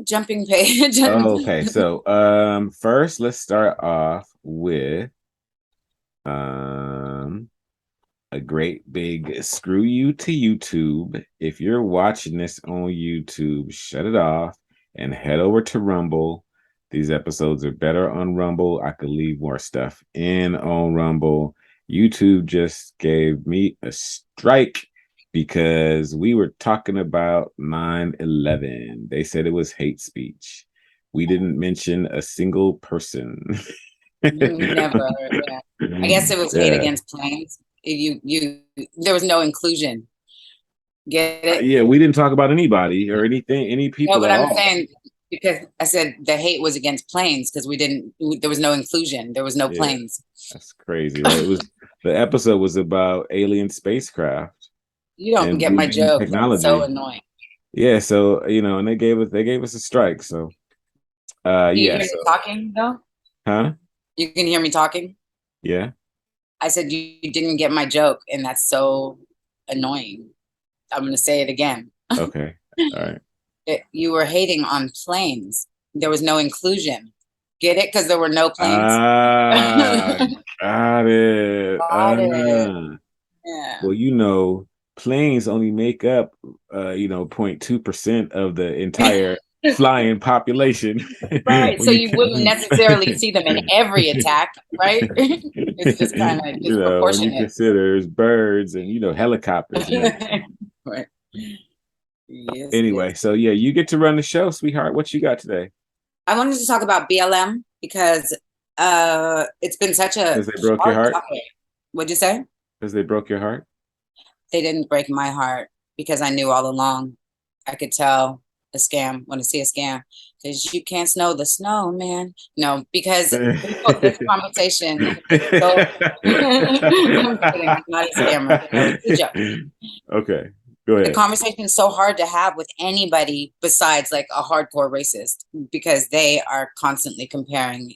Jumping page. Oh, okay. So, first let's start off with um a great big screw you to YouTube. If you're watching this on YouTube, shut it off and head over to Rumble. These episodes are better on Rumble. I could leave more stuff in on Rumble. YouTube just gave me a strike because we were talking about 9/11. They said it was hate speech. We didn't mention a single person. Never. Yeah. I guess it was hate Yeah. against planes. There was no inclusion. Get it? Yeah, we didn't talk about anybody or anything, any No, people but at I'm all. saying because I said the hate was against planes because there was no inclusion. There was no Yeah, planes. that's crazy, right? It was the episode was about alien spacecraft You don't and get my moving joke. That's so technology. annoying. Yeah, so and they gave us a strike. So Do you yeah, hear me so talking though? huh? You can hear me talking? Yeah. I said you didn't get my joke, and that's so annoying. I'm gonna say it again. Okay. All right. You were hating on planes. There was no inclusion. Get it? Because there were no planes. Ah, Got got it. it. Yeah. Well, planes only make up 0.2% of the entire flying population. Right. when So you you wouldn't can, necessarily see them in every attack, right? It's just kind of when you disproportionate. consider there's birds and helicopters and everything. Right. Yes, Anyway, yes. so yeah, you get to run the show, sweetheart. What you got today? I wanted to talk about BLM because it's been such a Because they broke your hard heart? topic. What'd you say? Because they broke your heart? They didn't break my heart because I knew all along. I could tell a scam when I see a scam because you can't snow the snow, man. No, because this conversation is so. I'm kidding. I'm not a scammer. No, it's a joke. Okay, go The ahead. conversation is so hard to have with anybody besides like a hardcore racist because they are constantly comparing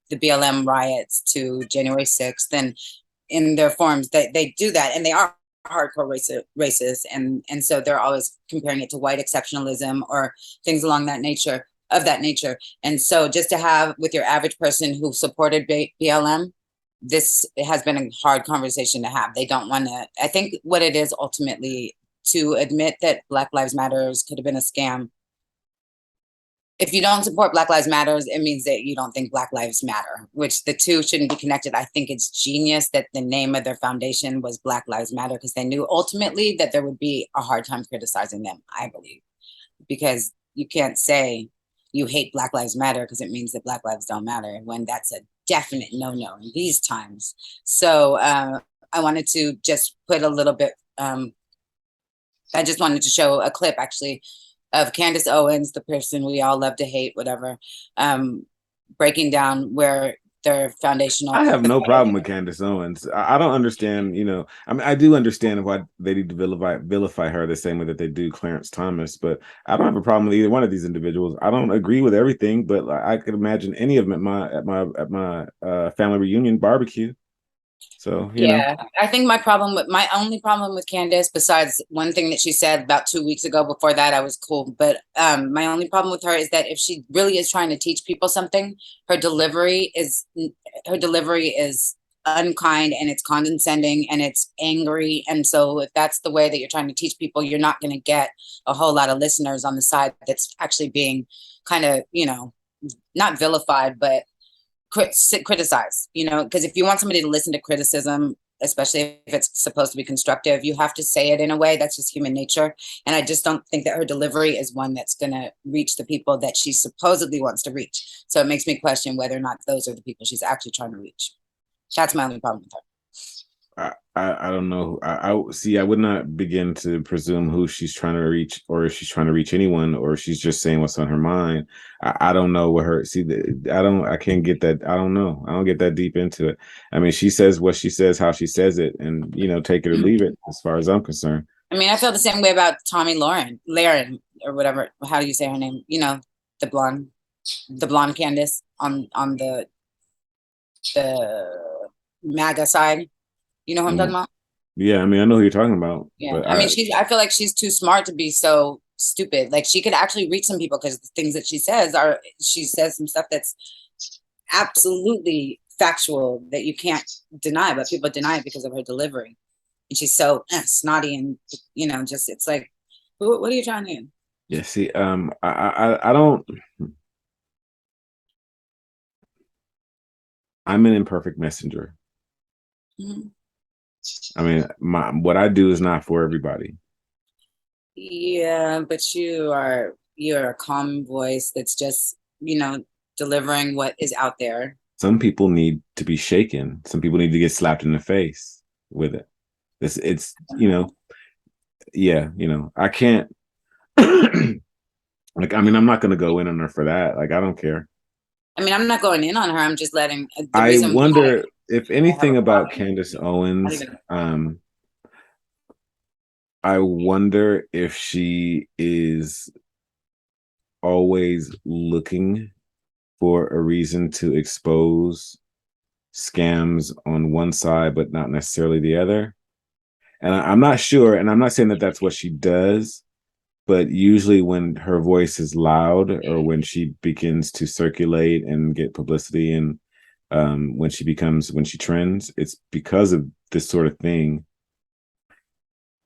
the BLM riots to January 6th and in their forms they do that and they are hardcore racist and so they're always comparing it to white exceptionalism or things along that nature and so just to have with your average person who supported BLM, this has been a hard conversation to have. They don't want to. I think what it is ultimately to admit that Black Lives Matters could have been a scam. If you don't support Black Lives Matters, it means that you don't think Black Lives Matter, which the two shouldn't be connected. I think it's genius that the name of their foundation was Black Lives Matter because they knew ultimately that there would be a hard time criticizing them, I believe, because you can't say you hate Black Lives Matter because it means that Black lives don't matter when that's a definite no in these times. So I wanted to just put a little bit, I just wanted to show a clip actually of Candace Owens, the person we all love to hate, whatever, um, breaking down where their foundational. I have no problem with Candace Owens. I don't understand, I mean, I do understand why they need to vilify her the same way that they do Clarence Thomas, but I don't have a problem with either one of these individuals. I don't agree with everything, but like, I could imagine any of them at my family reunion barbecue. So, Yeah, I think my only problem with Candace, besides one thing that she said about 2 weeks ago, before that I was cool, but my only problem with her is that if she really is trying to teach people something, her delivery is her delivery is unkind and it's condescending and it's angry. And so if that's the way that you're trying to teach people, you're not going to get a whole lot of listeners on the side that's actually being kind of, not vilified, but criticize, because if you want somebody to listen to criticism, especially if it's supposed to be constructive, you have to say it in a way that's just human nature. And I just don't think that her delivery is one that's going to reach the people that she supposedly wants to reach. So it makes me question whether or not those are the people she's actually trying to reach. That's my only problem with her. I don't know. I see. I would not begin to presume who she's trying to reach, or if she's trying to reach anyone, or if she's just saying what's on her mind. I don't know what her. See, I don't. I can't get that. I don't know. I don't get that deep into it. I mean, she says what she says, how she says it, and take it or leave it. As far as I'm concerned. I mean, I feel the same way about Tommy Laren, or whatever. How do you say her name? The blonde, the blonde Candace on the MAGA side. You know who I'm talking Mhm. about? Yeah, I mean, I know who you're talking about, Yeah. but I mean, I feel like she's too smart to be so stupid. Like she could actually reach some people because the things that she says some stuff that's absolutely factual that you can't deny, but people deny it because of her delivery. And she's so snotty and just it's like, what are you trying to do? Yeah, see, I don't. I'm an imperfect messenger. Mm-hmm. I mean, what I do is not for everybody. Yeah, but you're a calm voice that's just, delivering what is out there. Some people need to be shaken. Some people need to get slapped in the face with it. It's yeah, I can't. Like, I mean, I'm not gonna go in on her for that. Like, I don't care. I mean, I'm not going in on her. I'm just letting the I reason why wonder if I have a anything about problem. Candace Not Owens. even, I wonder if she is always looking for a reason to expose scams on one side, but not necessarily the other. And I'm not sure, and I'm not saying that that's what she does, but usually when her voice is loud or when she begins to circulate and get publicity and when she trends, it's because of this sort of thing.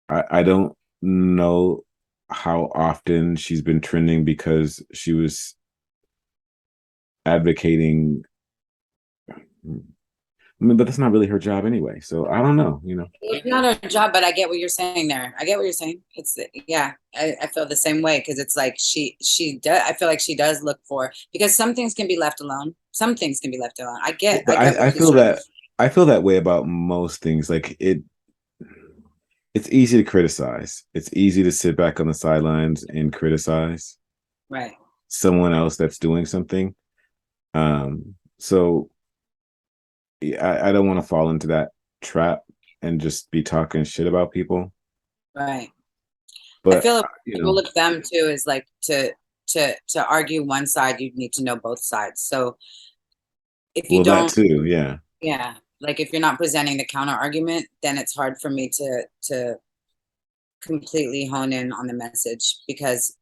I don't know how often she's been trending because she was advocating. I mean, but that's not really her job anyway. So I don't know. it's not her job, but I get what you're saying there. I get what you're saying. It's yeah, I feel the same way because it's like she does. I feel like she does look for because some things can be left alone. Some things can be left alone. I Yeah, get but I get I what you're feel saying. that I feel that way about most things. Like it's easy to criticize. It's easy to sit back on the sidelines and criticize Right. someone else that's doing something. So yeah, I don't want to fall into that trap and just be talking shit about people. Right. I But feel if you rule know, of thumb too is like to argue one side, you need to know both sides. So if you well, that don't, too, yeah. yeah, like if you're not presenting the counter argument, then it's hard for me to completely hone in on the message because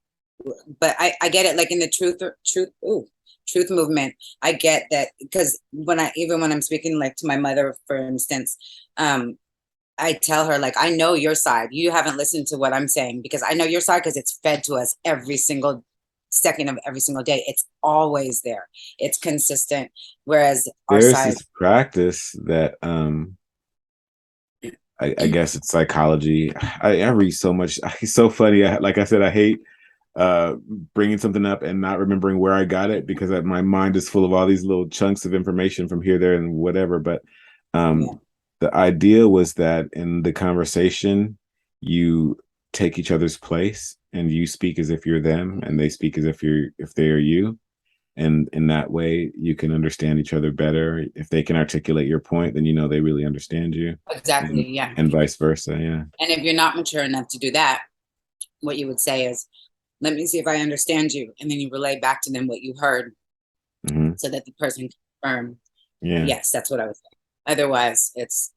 but I get it like in the truth movement. I get that because when I'm speaking like to my mother, for instance, I tell her, like, I know your side. You haven't listened to what I'm saying because I know your side because it's fed to us every single second of every single day. It's always there. It's consistent. Whereas our There's side, this practice that I guess it's psychology. I read so much. It's so funny. Like I said, I hate uh bringing something up and not remembering where I got it because my mind is full of all these little chunks of information from here, there, and whatever. But yeah, the idea was that in the conversation, you take each other's place and you speak as if you're them and they speak as if they are you. And in that way, you can understand each other better. If they can articulate your point, then you know they really understand you, exactly. Yeah. and vice versa. Yeah. And if you're not mature enough to do that, what you would say is, let me see if I understand you. And then you relay back to them what you heard Hmm. so that the person can confirm, Yeah. yes, that's what I was saying. Otherwise, it's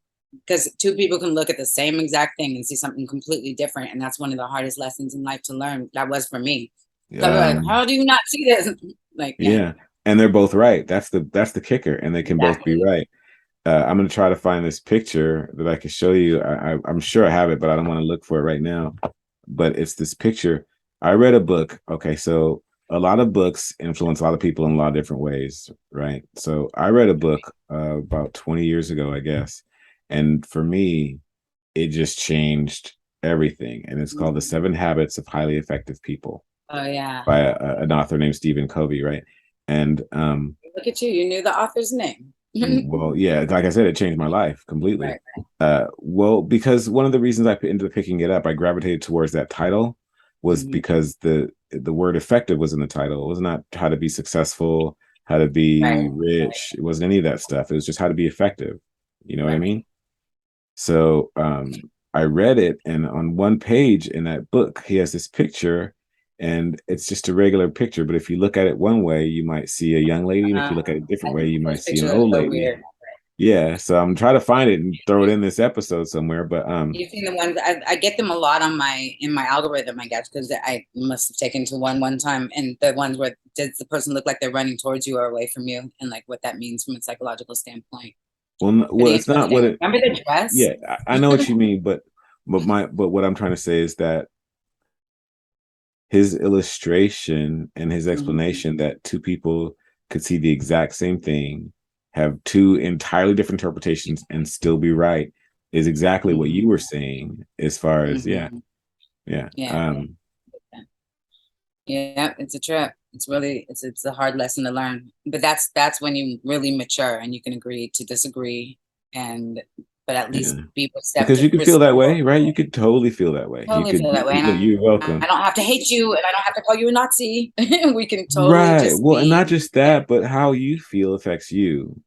because two people can look at the same exact thing and see something completely different. And that's one of the hardest lessons in life to learn. That was for me. So like, Um, how do you not see this? Like, yeah, yeah. And they're both right. That's the kicker, and they can both be exactly. right. I'm gonna try to find this picture that I can show you. I'm sure I have it, but I don't want to look for it right now. But it's this picture. I read a book. Okay, so a lot of books influence a lot of people in a lot of different ways, right? So I read a book about 20 years ago, I guess, and for me, it just changed everything. And it's called The Mm. 7 Habits of Highly Effective People Oh yeah. by an author named Stephen Covey, right? And Look at you. You knew the author's name. well, yeah, like I said, it changed my life completely. Right. Well, because one of the reasons I ended up picking it up, I gravitated towards that title, was Mhm. because the word effective was in the title. It was not how to be successful, how to be Right. rich. It wasn't any of that stuff. It was just how to be effective. You know what I Right. mean? So I read it, and on one page in that book, he has this picture, and it's just a regular picture. But if you look at it one way, you might see a young lady, and if you look at it a different I way, think you might those see an pictures are old so lady. weird. Yeah, so I'm trying to find it and throw it in this episode somewhere. But You've seen the ones I get them a lot on my in my algorithm, I guess, because I must have taken to one time, and the ones where does the person look like they're running towards you or away from you, and like what that means from a psychological standpoint. well, Pretty it's not what interesting. it. Remember the dress? Yeah, I know what you mean, but what I'm trying to say is that his illustration and his Mhm. explanation that two people could see the exact same thing, have two entirely different interpretations, and still be right is exactly what you were Mhm. saying. As far as Mhm. yeah. Yeah. Yeah, it's a trip. It's really it's a hard lesson to learn. But that's when you really mature and you can agree to disagree and but at least Yeah. be Because you could feel that way, respectful. right? You could totally feel that way. You Totally could, feel that way. And you're I welcome. don't have to hate you and I don't have to call you a Nazi. We can totally Right. just Well, and not be just that, but how you feel affects you.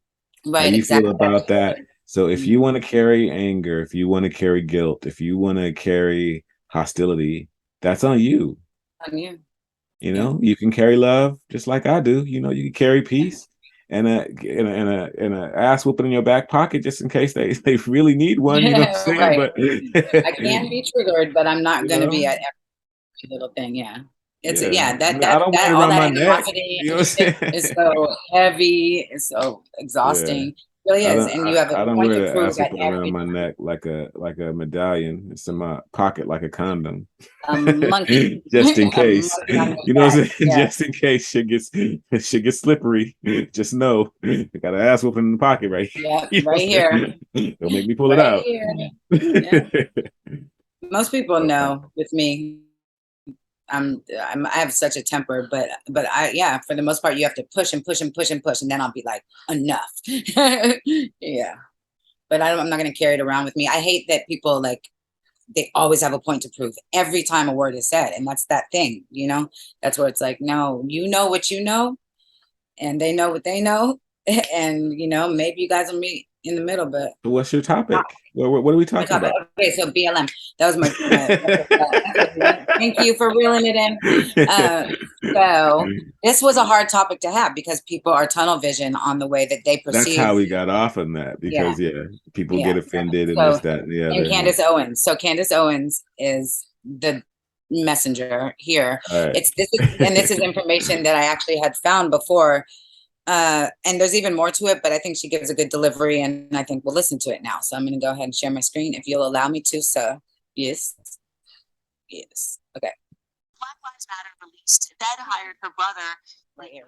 How right, you feel exactly. That's about that. true. So if you want to Mhm. carry anger, if you want to carry guilt, if you want to carry hostility, that's on you. On you. You Yeah. know, you can carry love just like I do. You know, you can carry peace and a ass whooping in your back pocket just in case they really need one. You know what I'm saying? Right. But I can be triggered, but I'm not you gonna be know, at every little thing. Yeah. It's yeah. yeah, I mean, I don't wear it all around that my neck. animosity You know and what I'm shit saying? is so heavy, it's so Yeah. exhausting. It really is. And you have a I don't point wear to the prove ass at whooping around every my neck like a medallion. It's in my pocket like a condom. a monkey. Just in A case. monkey on your You know what back. I'm saying? Yeah. Just in case shit gets slippery. Just know I got an ass whooping in the pocket right here. Yeah, You know what right I'm here. saying? Don't make me pull it Right out. here. Yeah. Most people know with me. I have such a temper, but I yeah, for the most part, you have to push and push and push and push, and then I'll be like, enough. Yeah, but I'm not gonna carry it around with me. I hate that people like they always have a point to prove every time a word is said, and that's that thing, you know. That's where it's like, no, you know what you know, and they know what they know, and you know maybe you guys will meet in the middle, but So what's your topic? What are we my talking topic. about? Okay, so BLM. That was my that's what you meant. Thank you for reeling it in. Uh, so this was a hard topic to have because people are tunnel vision on the way that they That's perceive. how we got off on that Yeah, because people yeah. get offended and this, So that, and the and other. Yeah. Candace Owens. So Candace Owens is the messenger here. All right. It's this is and this is information that I actually had found before. And there's even more to it, but I think she gives a good delivery, and I think we'll listen to it now. So I'm going to go ahead and share my screen if you'll allow me to. So, yes, yes, okay. Black Lives Matter released Fed hired her brother Right here.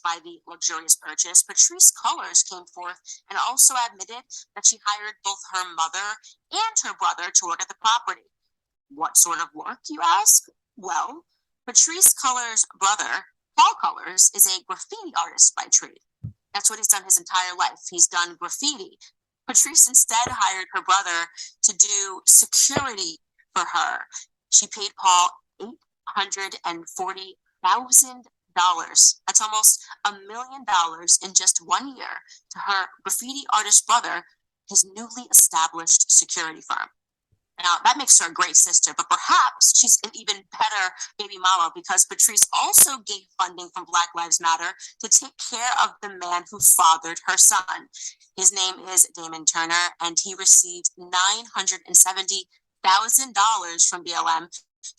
by the luxurious purchase. Patrice Cullors came forth and also admitted that she hired both her mother and her brother to work at the property. What sort of work, you ask? Well, Patrice Cullors' brother, Paul Cullors, is a graffiti artist by trade. That's what he's done his entire life. He's done graffiti. Patrice instead hired her brother to do security for her. She paid Paul $840,000. That's almost $1 million in just 1 year to her graffiti artist brother, his newly established security firm. Now, that makes her a great sister, but perhaps she's an even better baby mama because Patrice also gave funding from Black Lives Matter to take care of the man who fathered her son. His name is Damon Turner, and he received $970,000 from BLM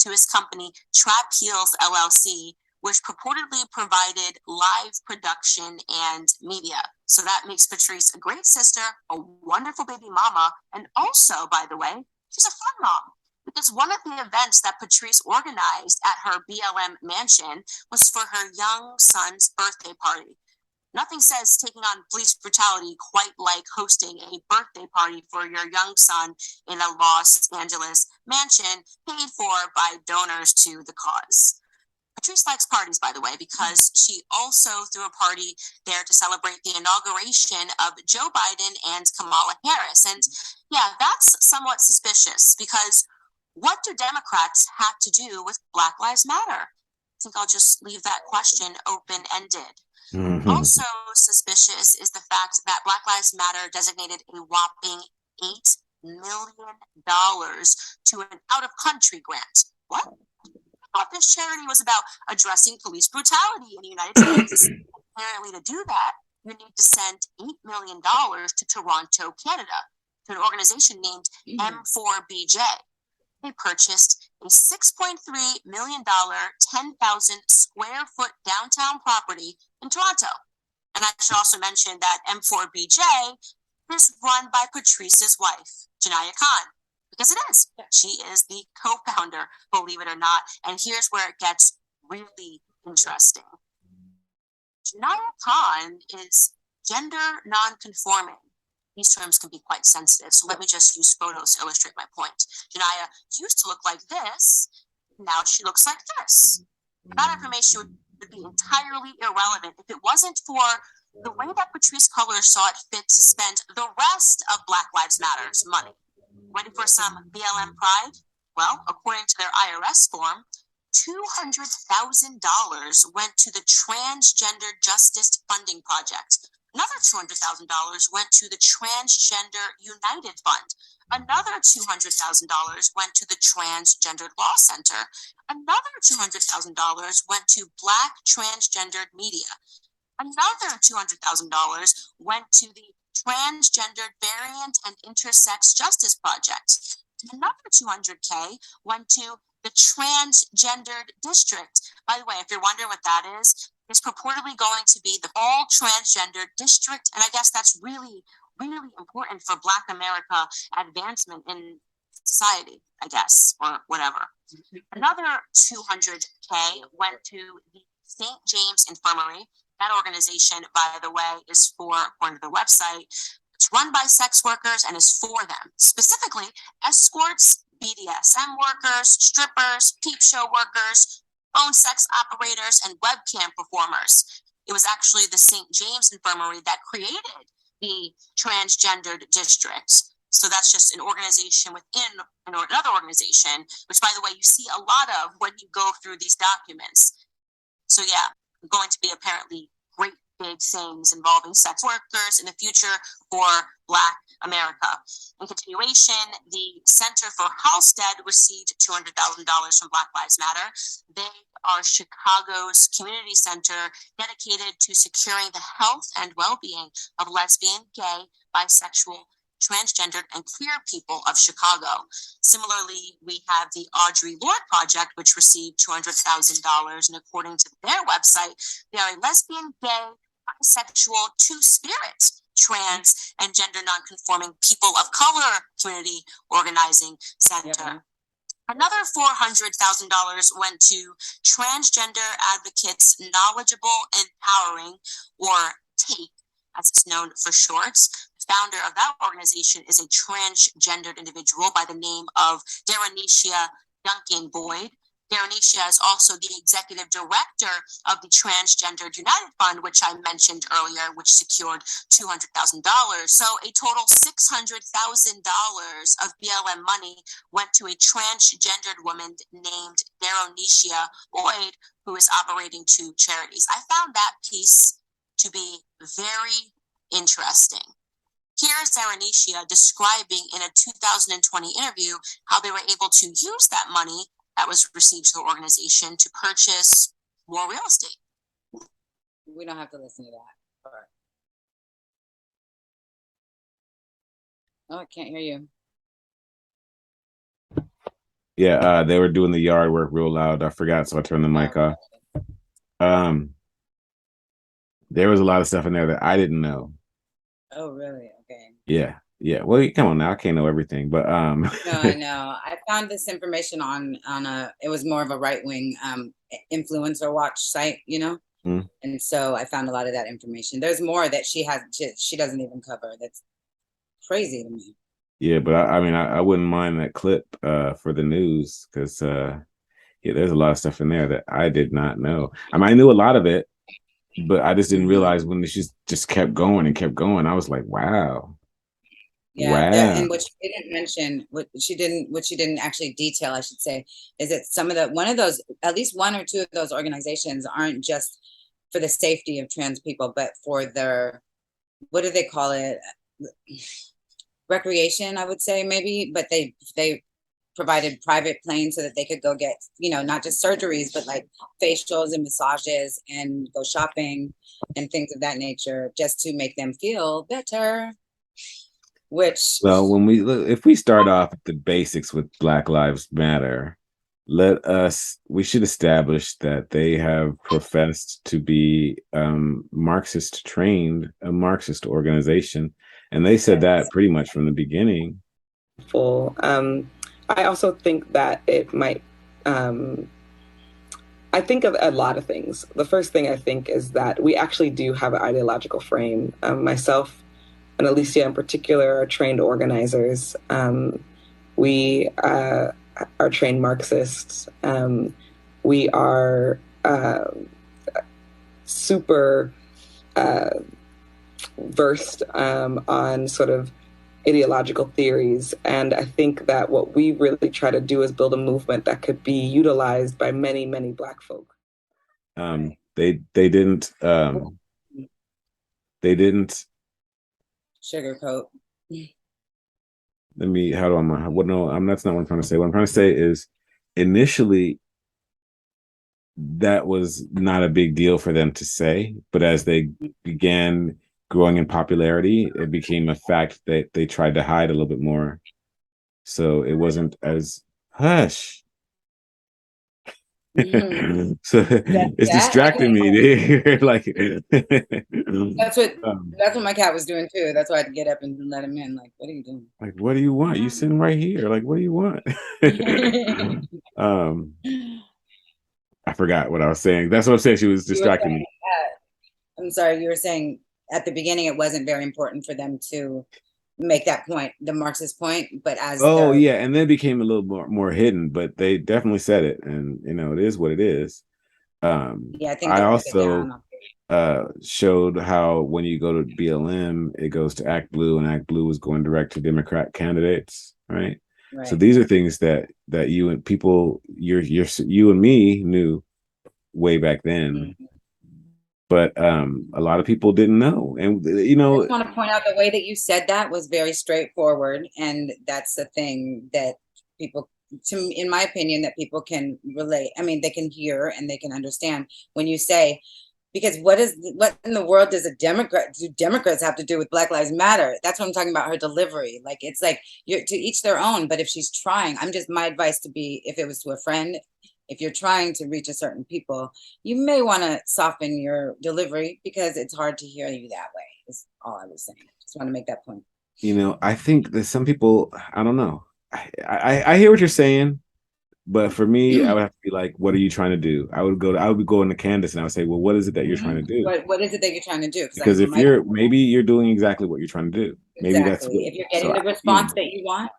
to his company, Trap Heels LLC, which purportedly provided live production and media. So that makes Patrice a great sister, a wonderful baby mama, and also, by the way, she's a fun mom because one of the events that Patrice organized at her BLM mansion was for her young son's birthday party. Nothing says taking on police brutality quite like hosting a birthday party for your young son in a Los Angeles mansion paid for by donors to the cause. Patrice likes parties, by the way, because she also threw a party there to celebrate the inauguration of Joe Biden and Kamala Harris. And yeah, that's somewhat suspicious because what do Democrats have to do with Black Lives Matter? I think I'll just leave that question open ended. Mhm. Also suspicious is the fact that Black Lives Matter designated a whopping $8 million to an out of country grant. What? I thought this charity was about addressing police brutality in the United States. Apparently, to do that, you need to send $8 million to Toronto, Canada, to an organization named M4BJ. They purchased a $6.3 million, 10,000 square foot downtown property in Toronto. And I should also mention that M4BJ is run by Patrice's wife, Janaya Khan, because it is. She is the co-founder, believe it or not. And here's where it gets really interesting. Janaya Khan is gender non-conforming. These terms can be quite sensitive, so let me just use photos to illustrate my point. Janaya used to look like this, now she looks like this. That information would be entirely irrelevant if it wasn't for the way that Patrisse Cullors saw it fit to spend the rest of Black Lives Matter's money. Ready for some BLM pride? Well, according to their IRS form, $200,000 went to the Transgender Justice Funding Project. Another $200,000 went to the Transgender United Fund. Another $200,000 went to the Transgendered Law Center. Another $200,000 went to Black Transgendered Media. Another $200,000 went to the Transgendered Variant and Intersex Justice Project. Another $200K went to the Transgendered District. By the way, if you're wondering what that is, it's purportedly going to be the all transgendered district. And I guess that's really, really important for Black America advancement in society, I guess, or whatever. Another $200K went to the St. James Infirmary. That organization, by the way, is for, according to the website, it's run by sex workers and is for them. Specifically, escorts, BDSM workers, strippers, peep show workers, phone sex operators, and webcam performers. It was actually the St. James Infirmary that created the Transgendered District. So that's just an organization within another organization, which, by the way, you see a lot of when you go through these documents. So yeah, going to be apparently great big things involving sex workers in the future for Black America. In continuation, the Center for Halstead received $200,000 from Black Lives Matter. They are Chicago's community center dedicated to securing the health and well-being of lesbian, gay, bisexual, transgendered, and queer people of Chicago. Similarly, we have the Audre Lorde Project, which received $200,000, and according to their website, they are a lesbian, gay, bisexual, two-spirit, trans, and gender non-conforming people of color community organizing center. Yep. Another $400,000 went to Transgender Advocates Knowledgeable, Empowering, or TAPE, as it's known for short. The founder of that organization is a transgendered individual by the name of Darenicia Duncan Boyd. Darenicia is also the executive director of the Transgendered United Fund, which I mentioned earlier, which secured $200,000. So a total $600,000 of BLM money went to a transgendered woman named Darenicia Boyd, who is operating two charities. I found that piece to be very interesting. Here's Darenicia describing in a 2020 interview how they were able to use that money that was received to the organization to purchase more real estate. We don't have to listen to that part. Oh, I can't hear you. Yeah, they were doing the yard work real loud. I forgot, so I turned the mic off. There was a lot of stuff in there that I didn't know. Oh, really? Okay. Yeah. Well, come on now. I can't know everything, but No, I know. I found this information on it was more of a right-wing influencer watch site, you know? Mm. And so I found a lot of that information. There's more that she doesn't even cover. That's crazy to me. Yeah, but I wouldn't mind that clip for the news, because there's a lot of stuff in there that I did not know. I knew a lot of it, but I just didn't realize when she just kept going and kept going. I was like, wow. Yeah, wow. And what she didn't mention, what she didn't actually detail, I should say, is that at least one or two of those organizations aren't just for the safety of trans people, but for their, what do they call it? Recreation, I would say, maybe, but they provided private planes so that they could go get, not just surgeries, but like facials and massages and go shopping and things of that nature, just to make them feel better. Which, well, if we start off at the basics with Black Lives Matter, we should establish that they have professed to be Marxist trained, a Marxist organization, and they said that pretty much from the beginning. I also think that it might, I think of a lot of things. The first thing I think is that we actually do have an ideological frame. Myself and Alicia in particular are trained organizers. We are trained Marxists. We are super versed on sort of ideological theories. And I think that what we really try to do is build a movement that could be utilized by many, many Black folk. They didn't sugarcoat. That's not what I'm trying to say. What I'm trying to say is initially that was not a big deal for them to say, but as they began growing in popularity, it became a fact that they tried to hide a little bit more. So it wasn't as hush. Mm-hmm. So it's distracting me. Like that's what my cat was doing too. That's why I had to get up and let him in. Like, what are you doing? Like, what do you want? You sitting right here. Like, what do you want? I forgot what I was saying. That's what I'm saying. She was distracting me. I'm sorry. You were saying at the beginning it wasn't very important for them to make that point, the Marxist point, but as yeah, and then it became a little more hidden, but they definitely said it, and it is what it is. I think I also showed how when you go to BLM, it goes to Act Blue, and Act Blue is going direct to Democrat candidates, right? So these are things that you and people, you and me knew way back then. Mm-hmm. But a lot of people didn't know. And, I just want to point out the way that you said that was very straightforward. And that's the thing that people, in my opinion, that people can relate. I mean, they can hear and they can understand when you say, because what in the world do Democrats have to do with Black Lives Matter? That's what I'm talking about, her delivery. Like, it's like, you're to each their own. But if she's trying, my advice to be, if it was to a friend, if you're trying to reach a certain people, you may want to soften your delivery because it's hard to hear you that way. Is all I was saying. Just want to make that point. I think that some people, I don't know. I hear what you're saying, but for me, I would have to be like, what are you trying to do? I would be going to Candace and I would say, well, what is it that you're trying to do? What is it that you're trying to do? Because if maybe you're doing exactly what you're trying to do. Maybe that's what, if you're getting the response that you want,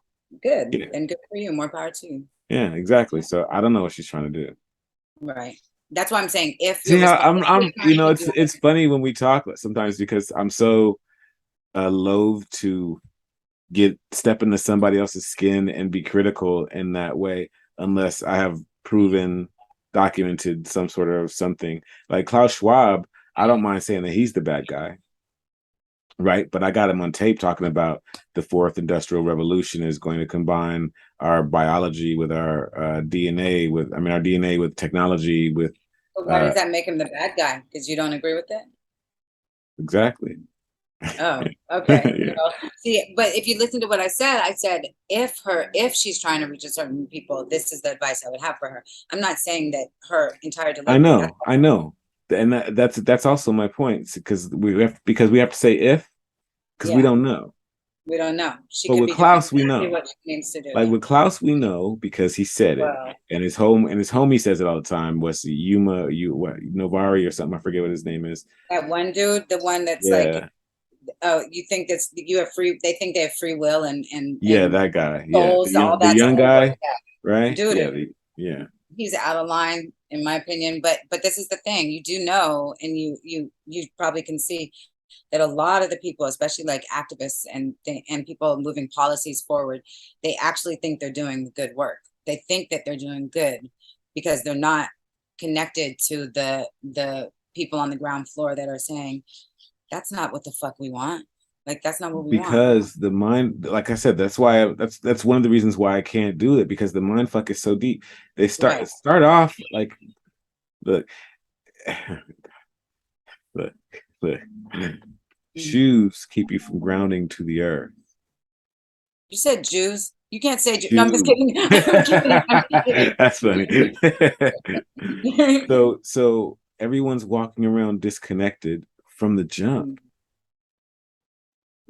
good. Yeah. And good for you. More power to you. Yeah, exactly. So I don't know what she's trying to do. Right. That's why I'm saying if it's funny when we talk sometimes because I'm so loath to step into somebody else's skin and be critical in that way unless I have documented some sort of something. Like Klaus Schwab, I don't mind saying that he's the bad guy. Right. But I got him on tape talking about the fourth industrial revolution is going to combine our biology with our DNA our DNA with technology with. But why does that make him the bad guy? Because you don't agree with it? Exactly. Oh, okay. Yeah. See, but if you listen to what I said if she's trying to reach a certain people, this is the advice I would have for her. I'm not saying that her entire delivery. I know. And that's also my point because we have to say if because we don't know. We don't know. But with Klaus, we know what she needs to do. Like with Klaus, we know because he said it, and his homie says it all the time. What's Novari or something? I forget what his name is. That one dude, the one that's like, oh, you think that's you have free? They think they have free will and that guy, souls, the young guy, right? Dude, he's out of line in my opinion. But this is the thing, you do know, and you probably can see that a lot of the people, especially like activists and people moving policies forward, they actually think they're doing good work. They think that they're doing good because they're not connected to the people on the ground floor that are saying, that's not what the fuck we want. Like that's not what we want. Because the mind, like I said, that's why that's one of the reasons why I can't do it, because the mind fuck is so deep. They Right. start off like, look, look, look. Shoes keep you from grounding to the earth. You said Jews. You can't say Jews. Shoes. No, I'm just kidding. I'm kidding. I'm kidding. That's funny. So everyone's walking around disconnected from the jump.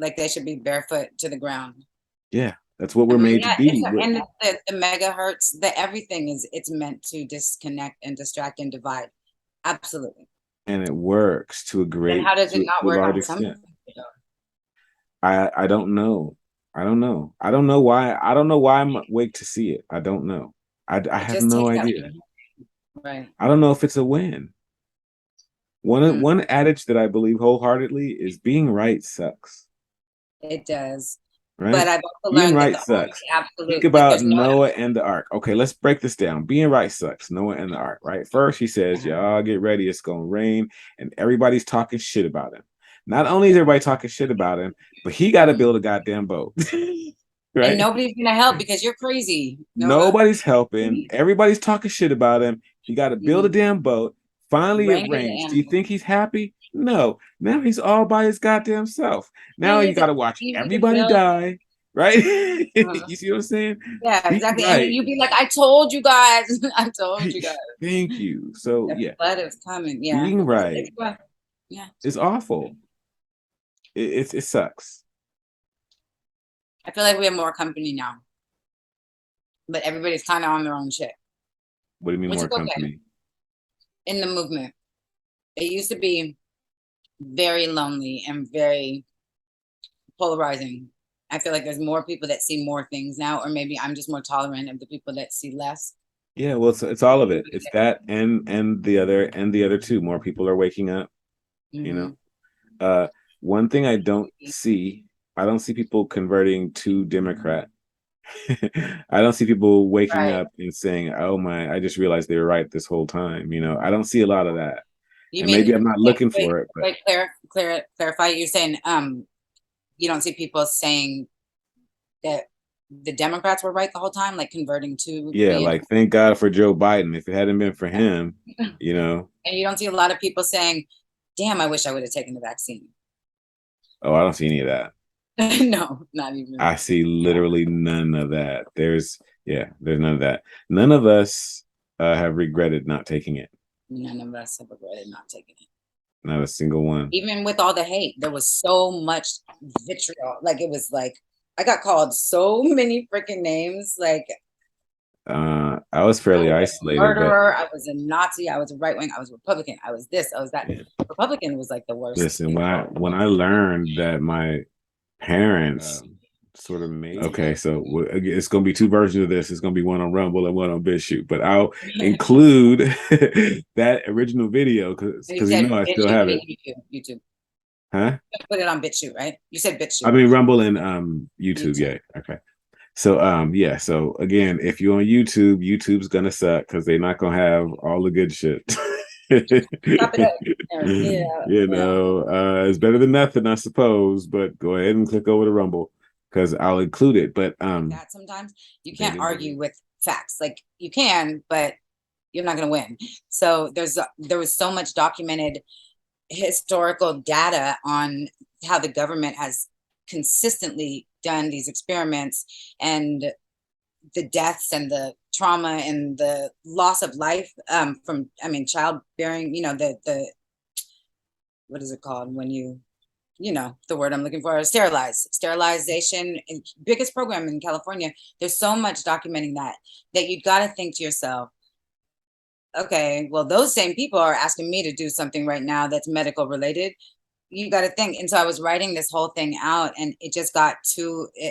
Like they should be barefoot to the ground. Yeah, that's what we're made to be. And the megahertz, everything it's meant to disconnect and distract and divide. Absolutely. And it works to a great. And how does it not work on some? I don't know. I don't know. I don't know why. I don't know why I'm awake to see it. I don't know. I have no idea. Right. I don't know if it's a win. One adage that I believe wholeheartedly is being right sucks. It does. Right? But I've also being learned right that sucks. Absolutely. Think about Noah and the ark. Okay, let's break this down. Being right sucks. Noah and the ark, right? First, he says, y'all get ready. It's going to rain. And everybody's talking shit about him. Not only is everybody talking shit about him, but he got to build a goddamn boat. Right? And nobody's going to help because you're crazy. Nobody's helping. Everybody's talking shit about him. He got to build a damn boat. Finally, it rains. Do you think he's happy? No. Now he's all by his goddamn self. Now you got to watch everybody die. Right? You see what I'm saying? Yeah, exactly. Right. And you'd be like, I told you guys. I told you guys. Thank you. So, the flood is coming. Yeah. Being right. Yeah. It's awful. It sucks. I feel like we have more company now. But everybody's kind of on their own shit. What do you mean more company? In the movement. It used to be very lonely and very polarizing. I feel like there's more people that see more things now, or maybe I'm just more tolerant of the people that see less. Yeah, well, it's all of it. It's that and the other two. More people are waking up. You know, one thing I don't see people converting to Democrat. I don't see people waking up and saying, "Oh my, I just realized they were right this whole time." You know, I don't see a lot of that. Maybe I'm not looking for it. But clarify. You're saying you don't see people saying that the Democrats were right the whole time, like converting to like thank God for Joe Biden. If it hadn't been for him, you know. And you don't see a lot of people saying, "Damn, I wish I would have taken the vaccine." Oh, I don't see any of that. No, not even. I see literally none of that. There's none of that. None of us have regretted not taking it. None of us have regretted not taking it. Not a single one. Even with all the hate, there was so much vitriol. Like it was like I got called so many freaking names. Like I was fairly isolated. Murderer. I was a Nazi. I was a right wing. I was Republican. I was this. I was that. Yeah. Republican was like the worst. Listen, when I learned that my parents sort of made. Okay, so it's going to be two versions of this. It's going to be one on Rumble and one on BitChute, but I'll include that original video because you know I still have it. YouTube. Huh? Put it on BitChute, right? You said BitChute. I mean Rumble and YouTube. Yeah. Okay. So So again, if you're on YouTube, YouTube's gonna suck because they're not gonna have all the good shit. You know, it's better than nothing, I suppose. But go ahead and click over to Rumble because I'll include it. But that sometimes you can't argue with facts. Like you can, but you're not gonna win. So there was so much documented historical data on how the government has consistently done these experiments and the deaths and the trauma and the loss of life from childbearing, you know, the what is it called when you know the word I'm looking for, sterilization, biggest program in California. There's so much documenting that you got to think to yourself, okay, well, those same people are asking me to do something right now that's medical related. You got to think. And so I was writing this whole thing out and it just got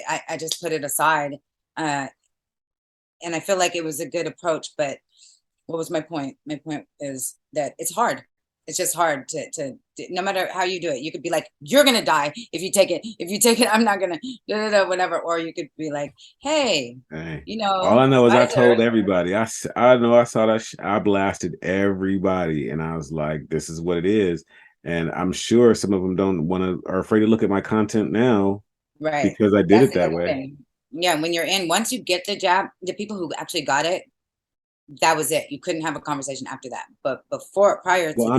I just put it aside. And I feel like it was a good approach, but what was my point? My point is that it's hard. It's just hard to no matter how you do it. You could be like, you're going to die if you take it. If you take it, I'm not going to, whatever. Or you could be like, hey, you know. All I know is I told everybody. I know I saw that. I blasted everybody. And I was like, this is what it is. And I'm sure some of them are afraid to look at my content now Right. because I did That's it the that other way. thing. Yeah, when you're in, once you get the jab, the people who actually got it, that was it. You couldn't have a conversation after that. But prior to Well, that, I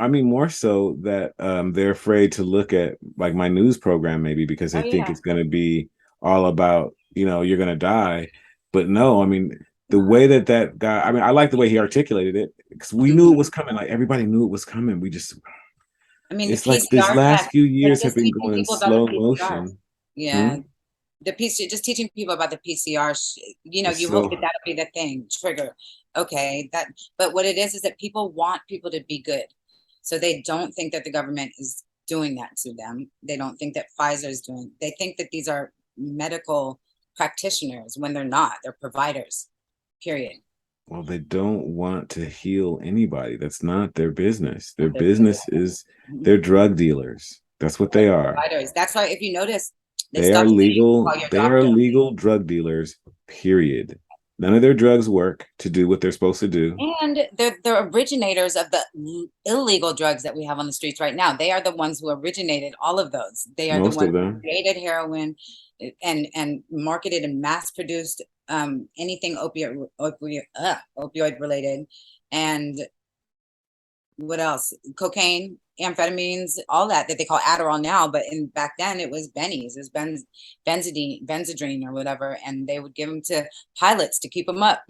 mean more so that they're afraid to look at like my news program maybe because they oh think yeah, it's going to be all about, you're going to die. But no, I mean the way that guy, I mean I like the way he articulated it because we knew it was coming. Like everybody knew it was coming. I mean, the It's like these PCR last test, few like years have just been teaching going in people about the slow PCR. motion. Yeah, the PC, just teaching people about the PCR. It's You hope that so that'll be the thing trigger. Okay, that. But what it is that people want people to be good, so they don't think that the government is doing that to them. They don't think that Pfizer is doing. They think that these are medical practitioners when they're not. They're providers. Period. well, they don't want to heal anybody. That's not their business. Their They're business is they're drug dealers. That's what they are. providers. That's why if you notice, they They are stop saying legal. call your They are doctor. legal drug dealers, period. None of their drugs work to do what they're supposed to do. And they're originators of the illegal drugs that we have on the streets right now. They are the ones who originated all of those. They are the Most ones of who them. created heroin and marketed and mass produced anything opioid related. And what else? Cocaine, amphetamines, all that they call Adderall now, but back then it was bennies, it was benzodrine or whatever, and they would give them to pilots to keep them up.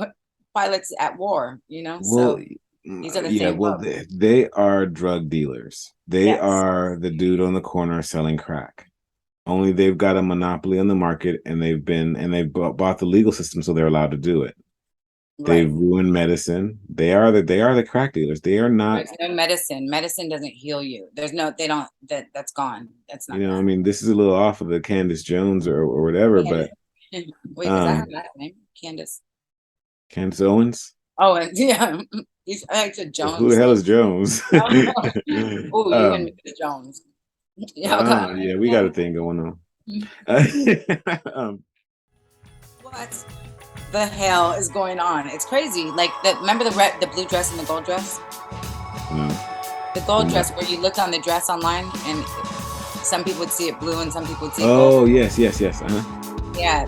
Pilots at war, Well, so these are the yeah, same well, folks. they are drug dealers. They Yes, are the dude on the corner selling crack. Only they've got a monopoly on the market and they've bought the legal system so they're allowed to do it. right. They've ruined medicine. They are the crack dealers. They are not, There's no medicine. Medicine doesn't heal you. There's no, they don't, that's gone. That's not I that. mean, this is a little off of the Candace Jones or whatever, but Candace. Wait, is that her um last name? Candace. Candace Owens. Oh, and yeah. I said Who the Jones. hell is Jones? Oh, you and Mrs. Jones. Yeah, Yeah, we got a thing going on. what the hell is going on? It's crazy. Like remember the blue dress and the gold dress? No. The gold dress where you looked on the dress online and some people would see it blue and some people would see it Oh, gold. yes. Yeah,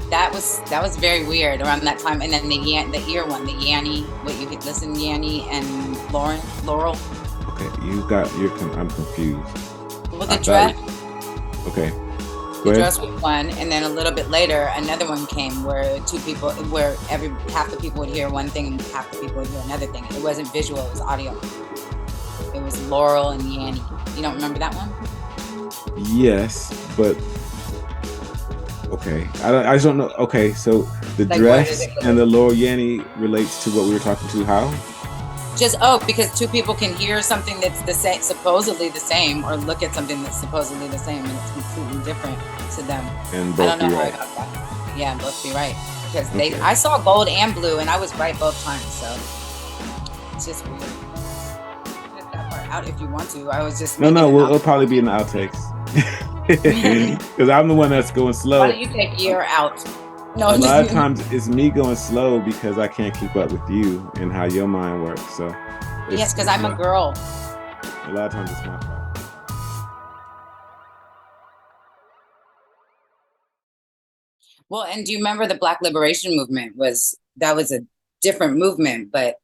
that was very weird around that time. And then the ear one, the Yanny, what you could listen Yanny and Laurel. Okay, I'm confused. Well, the dress. Okay. The dress was one, and then a little bit later, another one came where half the people would hear one thing and half the people would hear another thing. It wasn't visual; it was audio. It was Laurel and Yanny. You don't remember that one? Yes, but okay. I just don't know. Okay, so the Like, dress and the Laurel Yanny relates to what we were talking to. How? Because two people can hear something that's the same, supposedly the same, or look at something that's supposedly the same, and it's completely different to them. And I both don't know be how I right. got that. Yeah, both be right because Okay. I saw gold and blue, and I was right both times. So it's just weird. Cut that part out if you want to. I was just No, making it it'll out. probably be in the outtakes. Because I'm the one that's going slow. Why don't you take year out? No, A lot of times it's me going slow because I can't keep up with you and how your mind works. So yes, because I'm a girl. A lot of times it's my fault. Well, and do you remember the Black Liberation Movement was a different movement, but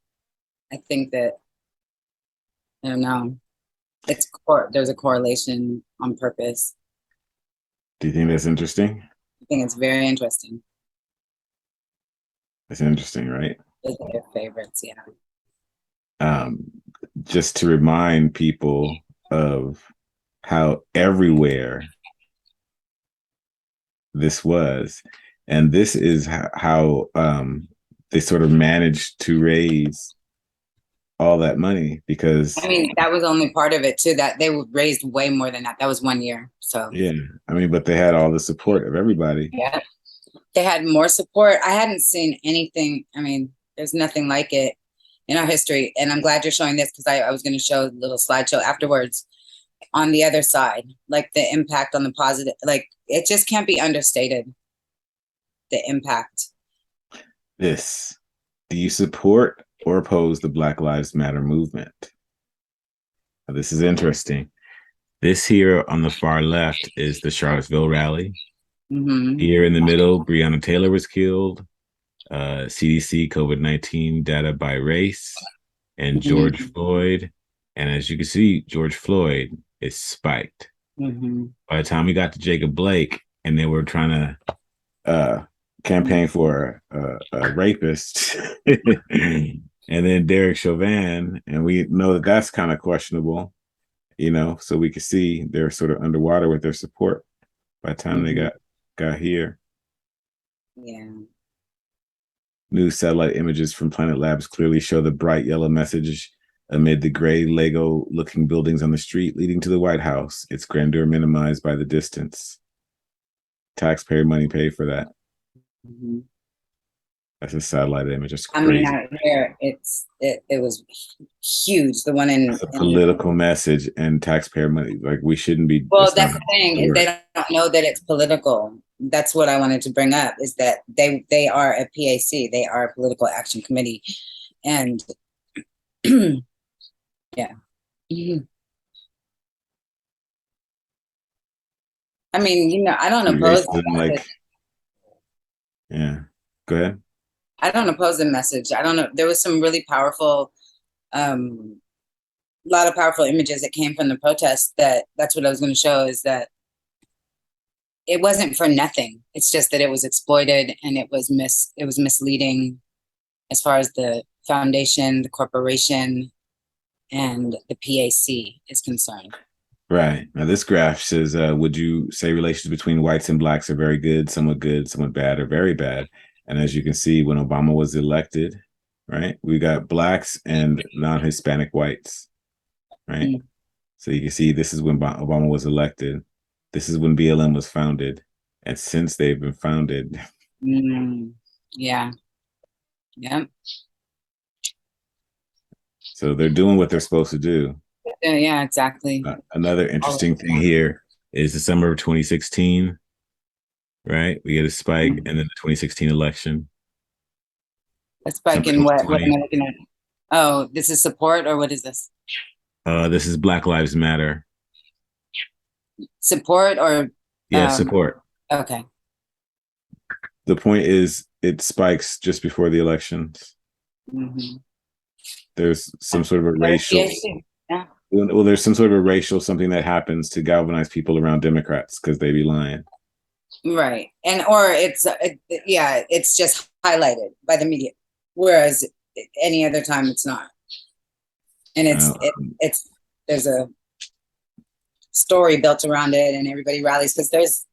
I think that I don't know. There's a correlation on purpose. Do you think that's interesting? I think it's very interesting. It's interesting, right? Those are their favorites, yeah. Just to remind people of how everywhere this was, and this is how they sort of managed to raise all that money because I mean that was only part of it too. That they raised way more than that. That was 1 year. So yeah, I mean, but they had all the support of everybody. yeah, they had more support. I hadn't seen anything. I mean, there's nothing like it in our history, and I'm glad you're showing this because I was going to show a little slideshow afterwards on the other side, like the impact on the positive. Like it just can't be understated. The impact. Do you support or oppose the Black Lives Matter movement? Now, this is interesting. This here on the far left is the Charlottesville rally. Mm-hmm. Here in the middle, Breonna Taylor was killed. CDC COVID-19 data by race, and George Floyd. And as you can see, George Floyd is spiked. Mm-hmm. By the time we got to Jacob Blake, and they were trying to campaign for a rapist, and then Derek Chauvin, and we know that that's kind of questionable, so we could see they're sort of underwater with their support by the time they got here. Yeah. New satellite images from Planet Labs clearly show the bright yellow message amid the gray Lego-looking buildings on the street leading to the White House, its grandeur minimized by the distance. Taxpayer money paid for that. Mm-hmm. That's a satellite image. It's I crazy. mean, out here, it was huge. The one in It's a political message and taxpayer money. Like, we shouldn't be. Well, that's the thing, is they don't know that it's political. That's what I wanted to bring up, is that they are a PAC. They are a political action committee. And yeah. I mean, I don't oppose the message. Yeah. Go ahead. I don't oppose the message. I don't know. There was some really powerful, lot of powerful images that came from the protest. That's what I was going to show, is that it wasn't for nothing. It's just that it was exploited, and it was misleading as far as the foundation, the corporation, and the PAC is concerned. Right. Now this graph says, would you say relations between whites and blacks are very good, somewhat bad, or very bad? And as you can see, when Obama was elected, right, we got blacks and non-Hispanic whites, right? Mm-hmm. So you can see this is when Obama was elected. This is when BLM was founded. And since they've been founded. Yeah. Yeah. So they're doing what they're supposed to do. Yeah, exactly. Another interesting thing here is the summer of 2016, right? We get a spike, and then the 2016 election. A spike in what? What am I looking at? Oh, this is support, or what is this? This is Black Lives Matter. Support, or? Yeah, support. Okay. The point is, it spikes just before the elections. Mm-hmm. There's some sort of a racial. Yeah. Well, there's some sort of a racial something that happens to galvanize people around Democrats because they be lying. Right. Or it's just highlighted by the media, whereas any other time it's not. And there's a story built around it, and everybody rallies because there's.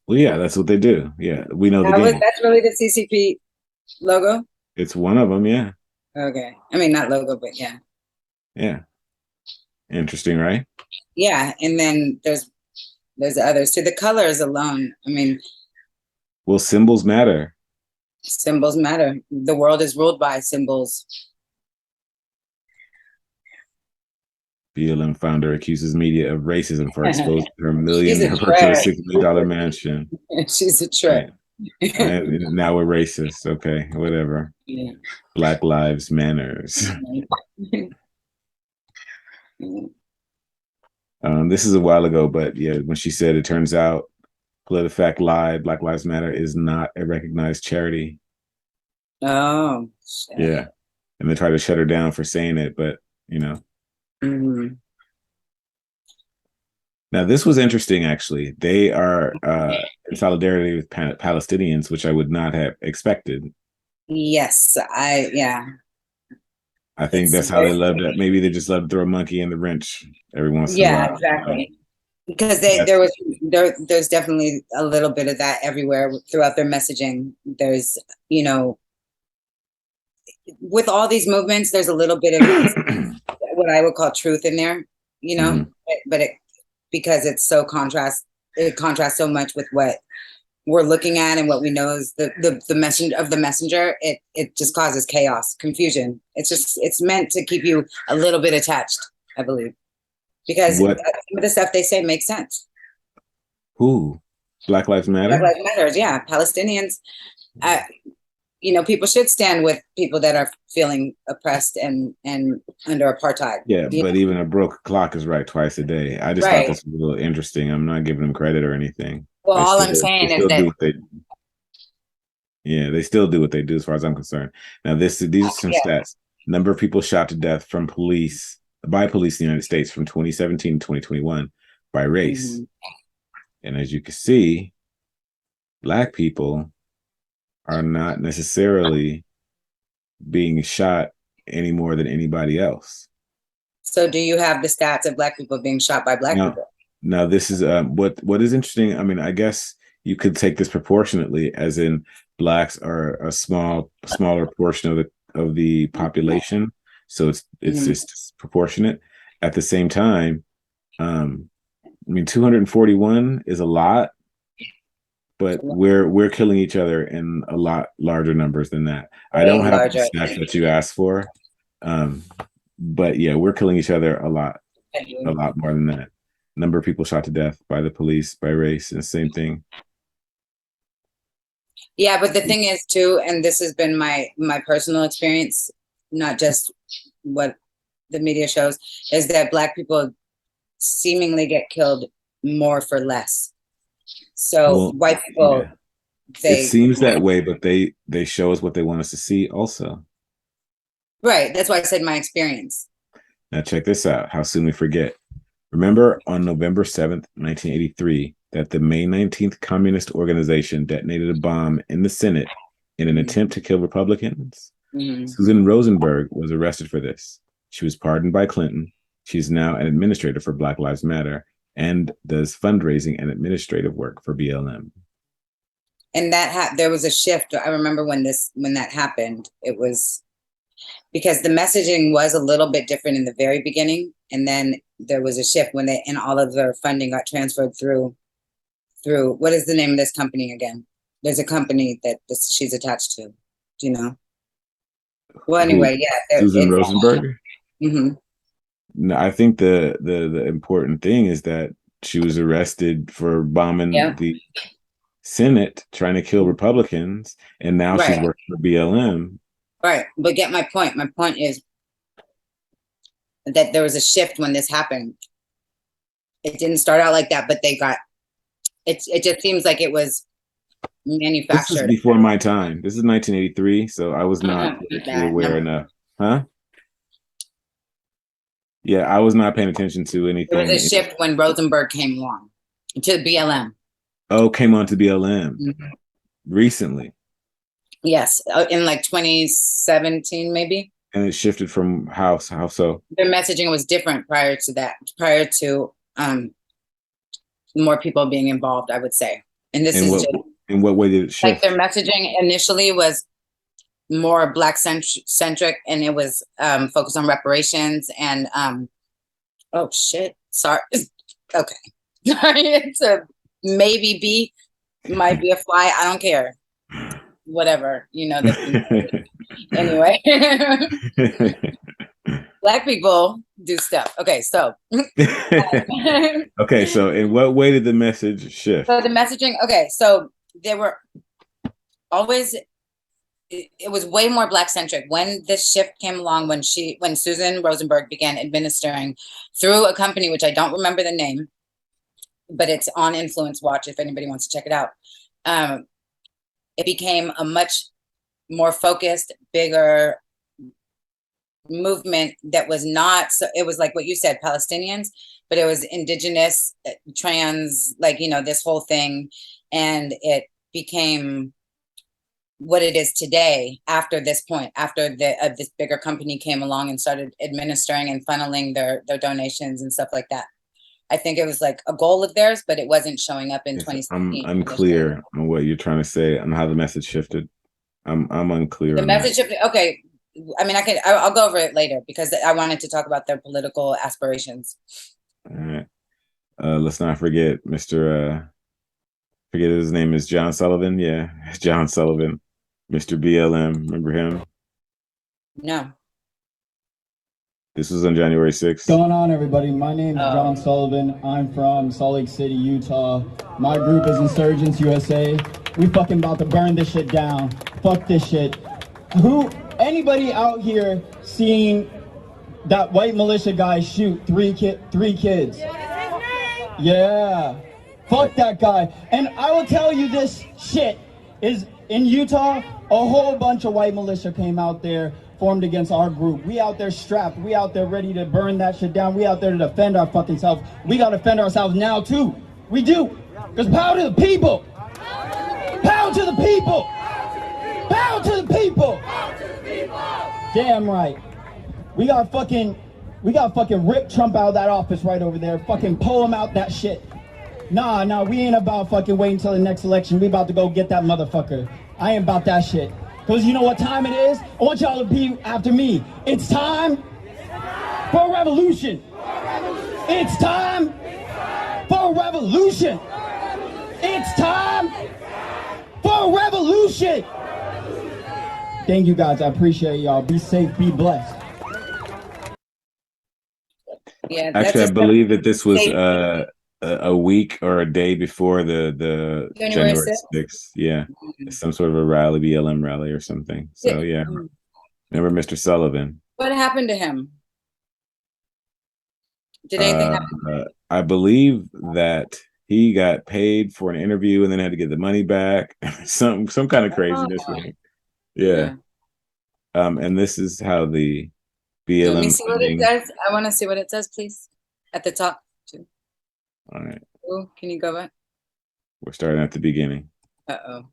Well, yeah, that's what they do. Yeah, we know the game. That's really the CCP logo? It's one of them, yeah. Okay. I mean, not logo, but yeah. Yeah. Interesting, right? Yeah, and then there's others too. The colors alone, I mean. Well, symbols matter. Symbols matter. The world is ruled by symbols. BLM founder accuses media of racism for exposing her $1 million mansion. She's a trick. Right. Now we're racist. Okay, whatever. Yeah. Black Lives Matters. This is a while ago, but yeah, when she said, it turns out PolitiFact lied, Black Lives Matter is not a recognized charity. Oh, shit. Yeah. And they tried to shut her down for saying it, but Mm-hmm. Now, this was interesting, actually. They are in solidarity with Palestinians, which I would not have expected. Yes, I think that's how they loved it. Maybe they just love to throw a monkey in the wrench every once in a while. Yeah, exactly. Because there's definitely a little bit of that everywhere throughout their messaging. There's, with all these movements, there's a little bit of what I would call truth in there, mm-hmm. but because it's so it contrasts so much with what we're looking at and what we know is the message of the messenger. It just causes chaos, confusion. It's meant to keep you a little bit attached, I believe, because some of the stuff they say makes sense. Who? Black Lives Matter? Black Lives Matter, yeah. Palestinians. people should stand with people that are feeling oppressed and under apartheid. Yeah, but even a broke clock is right twice a day. I just thought this was a little interesting. I'm not giving them credit or anything. Well, all I'm saying is that they still do what they do as far as I'm concerned. Now, these are some stats. Number of people shot to death by police in the United States from 2017 to 2021 by race. Mm-hmm. And as you can see, Black people are not necessarily being shot any more than anybody else. So do you have the stats of Black people being shot by Black people? No, this is what is interesting. I mean, I guess you could take this proportionately, as in Blacks are a smaller portion of the population. So it's just proportionate. At the same time, I mean, 241 is a lot, but we're killing each other in a lot larger numbers than that. I don't have the stats that you asked for, but yeah, we're killing each other a lot more than that. Number of people shot to death by the police, by race, and same thing. Yeah, but the thing is too, and this has been my personal experience, not just what the media shows, is that Black people seemingly get killed more for less. So white people, it seems that way, but they show us what they want us to see also. Right. That's why I said my experience. Now check this out. How soon we forget. Remember on November 7th, 1983, that the May 19th Communist Organization detonated a bomb in the Senate in an attempt to kill Republicans? Mm-hmm. Susan Rosenberg was arrested for this. She was pardoned by Clinton. She's now an administrator for Black Lives Matter and does fundraising and administrative work for BLM. And there was a shift. I remember when that happened, it was because the messaging was a little bit different in the very beginning. And then there was a shift when all of their funding got transferred through, what is the name of this company again? There's a company that she's attached to. Do you know? Well, anyway, yeah. Susan Rosenberg? Mm-hmm. No, I think the important thing is that she was arrested for bombing the Senate, trying to kill Republicans, and now she's working for BLM. Right, but get my point. My point is that there was a shift when this happened. It didn't start out like that, but they got it. It just seems like it was manufactured. This is before my time. This is 1983, so I was not aware enough. Huh? Yeah, I was not paying attention to anything. There was a shift when Rosenberg came along to BLM. Oh, came on to BLM recently. Yes, in like 2017, maybe. And it shifted from how so? Their messaging was different prior to that. Prior to more people being involved, I would say. And this is in what way did it shift? Like their messaging initially was more Black centric, and it was focused on reparations and oh shit, sorry. Okay. Sorry, it's a maybe bee, might be a fly, I don't care. Whatever, anyway. Black people do stuff. Okay, so okay, so in what way did the message shift? So the messaging, okay, so they were always, it was way more Black centric. When this shift came along, when Susan Rosenberg began administering through a company, which I don't remember the name, but it's on Influence Watch if anybody wants to check it out. It became a much more focused, bigger movement that was not, so it was like what you said, Palestinians, but it was indigenous, trans, this whole thing. And it became what it is today after this point, after this bigger company came along and started administering and funneling their donations and stuff like that. I think it was like a goal of theirs, but it wasn't showing up in 2016. I'm unclear on what you're trying to say and how the message shifted. I'm unclear. The message shifted. Okay. I mean, I'll go over it later because I wanted to talk about their political aspirations. All right. Let's not forget forget his name is John Sullivan. Yeah. John Sullivan, Mr. BLM. Remember him? No. This was on January 6th. What's going on, everybody? My name is John Sullivan. I'm from Salt Lake City, Utah. My group is Insurgents USA. We fucking about to burn this shit down. Fuck this shit. Anybody out here seeing that white militia guy shoot three kids? Yeah. Fuck that guy. And I will tell you this shit is in Utah, a whole bunch of white militia came out there, formed against our group. We out there strapped. We out there ready to burn that shit down. We out there to defend our fucking selves. We gotta defend ourselves now too. We do. Because power to the people. Power to the people. Power to the people. Damn right. We got fucking rip Trump out of that office right over there. Fucking pull him out that shit. Nah, we ain't about fucking waiting until the next election. We about to go get that motherfucker. I ain't about that shit. Because you know what time it is? I want y'all to be after me. It's time for a revolution. It's time for a revolution. It's time for a revolution. Thank you guys. I appreciate y'all. Be safe. Be blessed. Yeah, actually, I believe that this was a week or a day before the January 6th. Yeah, some sort of a rally, BLM rally or something. So yeah, remember Mr. Sullivan? What happened to him? Did anything happen? I believe that he got paid for an interview and then had to get the money back. some kind of craziness. Yeah. And this is how the BLM. Let me see what it says. I want to see what it says, please. At the top, too. All right. Oh, can you go back? We're starting at the beginning. Uh-oh.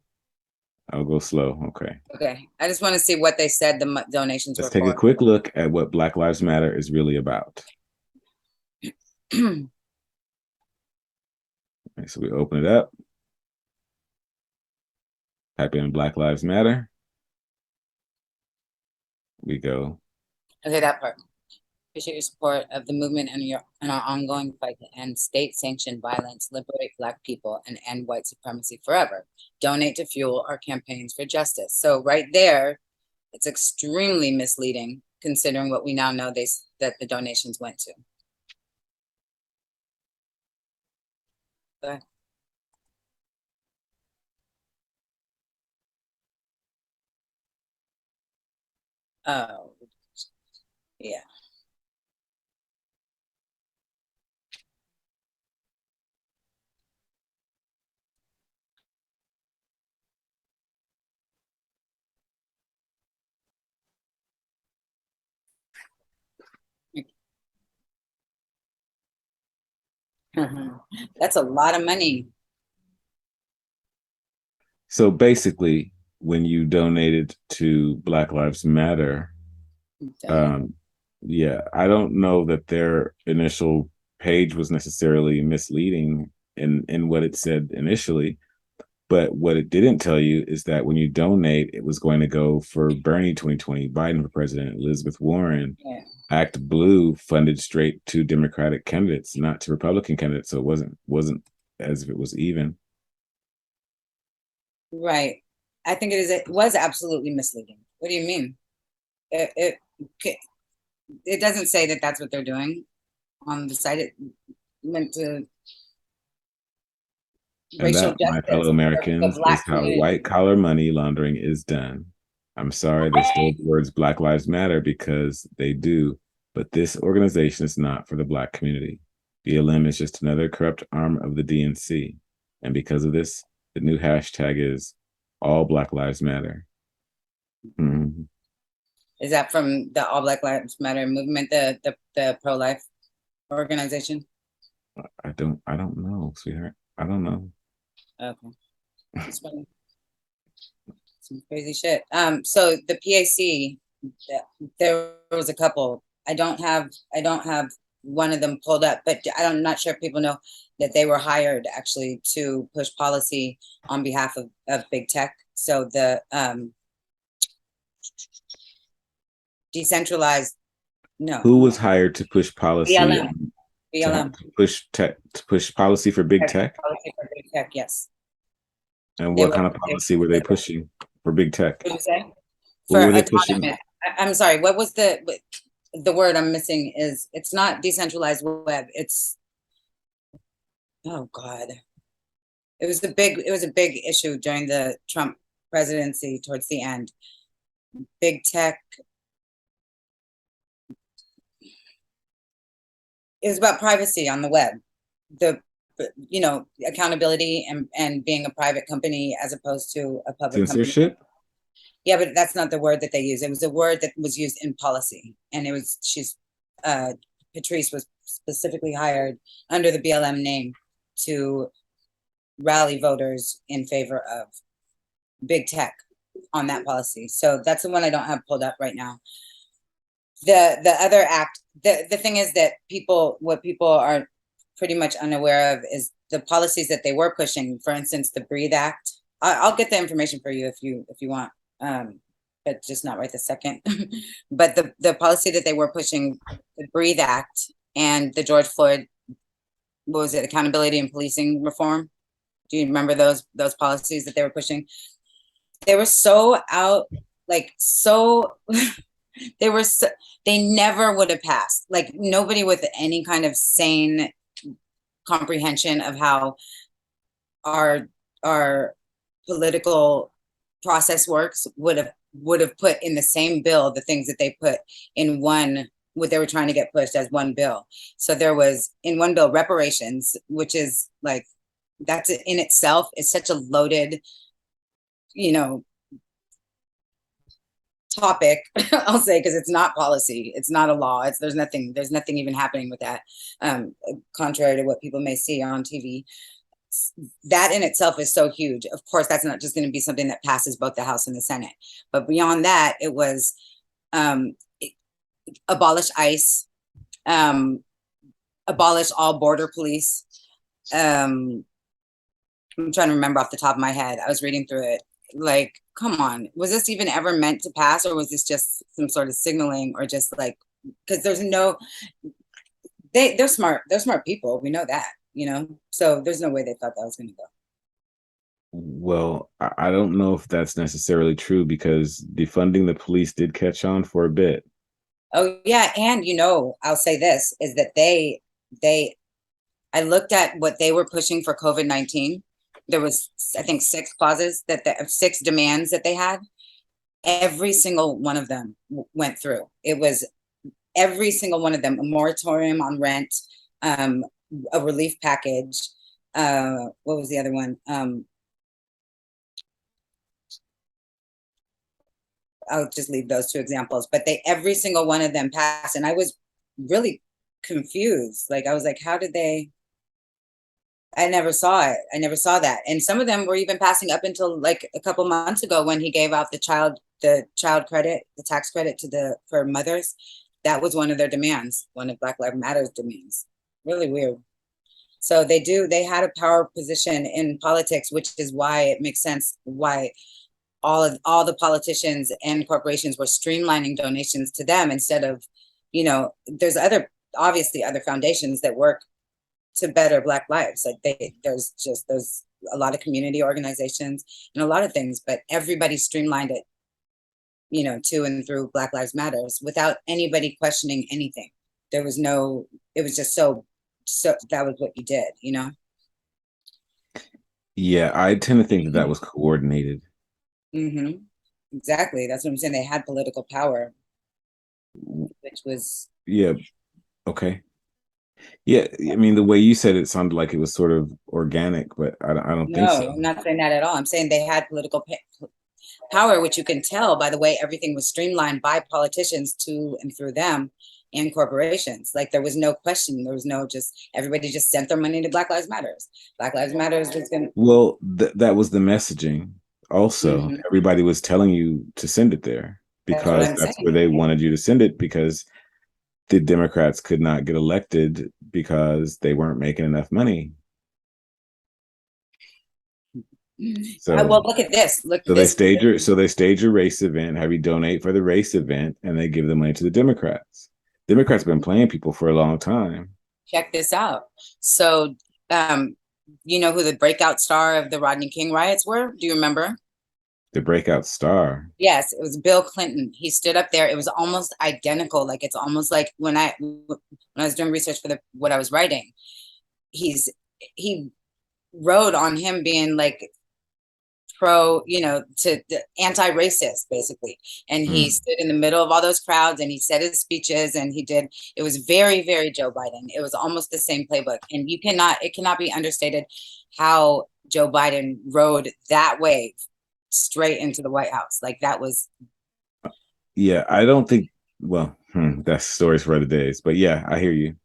I'll go slow. Okay. Okay. I just want to see what they said the donations Let's were take a quick look at what Black Lives Matter is really about. Okay, so we open it up. Type in Black Lives Matter. We go. Okay, that part. Appreciate your support of the movement and our ongoing fight to end state-sanctioned violence, liberate Black people, and end white supremacy forever. Donate to fuel our campaigns for justice. So right there, it's extremely misleading considering what we now know that the donations went to. Go ahead. Oh, yeah. That's a lot of money. So basically, when you donated to Black Lives Matter, yeah, I don't know that their initial page was necessarily misleading in what it said initially, but what it didn't tell you is that when you donate, it was going to go for Bernie 2020, Biden for president, Elizabeth Warren. Yeah. Act Blue funded straight to Democratic candidates, not to Republican candidates. So it wasn't as if it was even. Right. I think it was absolutely misleading. What do you mean? It doesn't say that that's what they're doing on the site. It meant to and that, my fellow Americans, is how white collar money laundering is done. I'm sorry, they stole the words Black Lives Matter because they do, but this organization is not for the Black community. BLM is just another corrupt arm of the DNC. And because of this, the new hashtag is All Black Lives Matter. Mm-hmm. Is that from the All Black Lives Matter movement, the pro-life organization? I don't know, sweetheart. I don't know. Okay. That's funny. Some crazy shit. So the PAC, there was a couple. I don't have one of them pulled up, but I'm not sure if people know that they were hired actually to push policy on behalf of big tech. So the decentralized, no. Who was hired to push policy? BLM. To push policy for big tech? Policy for big tech, yes. And what kind of policy were they pushing for big tech? What did you say? What were they pushing? I'm sorry, what was the word I'm missing is, it's not decentralized web, it's, oh God. It was a big issue during the Trump presidency towards the end. Big tech. It was about privacy on the web. The accountability and being a private company as opposed to a public company. Censorship? Yeah, but that's not the word that they use. It was a word that was used in policy, and Patrice was specifically hired under the BLM name to rally voters in favor of big tech on that policy. So that's the one I don't have pulled up right now. The other act, the thing is that what people are pretty much unaware of is the policies that they were pushing. For instance, the Breathe Act. I'll get the information for you if you want, but just not right this second. But the policy that they were pushing, the Breathe Act and the George Floyd, what was it, accountability and policing reform? Do you remember those policies that they were pushing? They were so out, like so. They never would have passed. Like nobody with any kind of sane comprehension of how our political process works would have put in the same bill the things that they put in what they were trying to get pushed as one bill. So there was in one bill reparations, which is like, that's in itself is such a loaded, topic, I'll say, because it's not policy, it's not a law, there's nothing even happening with that, contrary to what people may see on TV. That in itself is so huge. Of course, that's not just going to be something that passes both the House and the Senate, but beyond that, it was abolish ICE, abolish all border police. I'm trying to remember off the top of my head. I was reading through it. Like, come on, was this even ever meant to pass, or was this just some sort of signaling, or just like, because they're smart people, we know that, so there's no way they thought that was going to go. Well, I don't know if that's necessarily true, because defunding the police did catch on for a bit. Oh yeah, and I'll say this is that I looked at what they were pushing for COVID-19. There was, I think, 6 clauses 6 demands that they had. Every single one of them went through. It was every single one of them: a moratorium on rent, a relief package. What was the other one? I'll just leave those 2 examples, but every single one of them passed, and I was really confused. Like, I was like, how did they? I never saw it. I never saw that. And some of them were even passing up until like a couple months ago, when he gave out the child credit, the tax credit for mothers. That was one of their demands, one of Black Lives Matter's demands. Really weird. So they had a power position in politics, which is why it makes sense why all the politicians and corporations were streamlining donations to them instead of, there's obviously other foundations that work to better Black lives. Like there's a lot of community organizations and a lot of things, but everybody streamlined it, to and through Black Lives Matters without anybody questioning anything. It was just so that was what you did, Yeah, I tend to think that was coordinated. Mm-hmm. Exactly. That's what I'm saying. They had political power, which was. Yeah. Okay. Yeah, I mean, the way you said it sounded like it was sort of organic, but I don't think so. No, I'm not saying that at all. I'm saying they had political power, which you can tell by the way everything was streamlined by politicians to and through them and corporations. Like, there was no question. There was no everybody just sent their money to Black Lives Matters. Black Lives Matters was going to. Well, that was the messaging. Also, everybody was telling you to send it there because that's where they wanted you to send it, because the Democrats could not get elected because they weren't making enough money. So, well, look at this. They stage a race event, have you donate for the race event, and they give the money to the Democrats. Democrats have been playing people for a long time. Check this out. So, you know who the breakout star of the Rodney King riots were? Do you remember? The breakout star? Yes, it was Bill Clinton. He stood up there. It was almost identical. Like, it's almost like when I was doing research for what I was writing, he rode on him being like pro, to the anti-racist basically. And he stood in the middle of all those crowds and he said his speeches and it was very, very Joe Biden. It was almost the same playbook. And it cannot be understated how Joe Biden rode that wave straight into the White House. Like that was. Yeah, I don't think, well, that's stories for other days, but yeah, I hear you.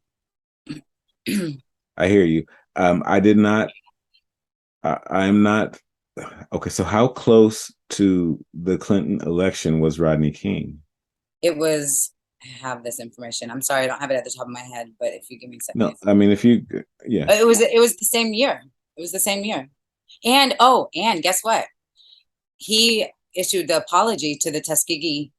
I hear you. I did not, I'm not, okay, so how close to the Clinton election was Rodney King? It was, I have this information. I'm sorry, I don't have it at the top of my head, but if you give me a second. No, I mean, if you, yeah. It was the same year. It was the same year. And guess what? He issued the apology to the Tuskegee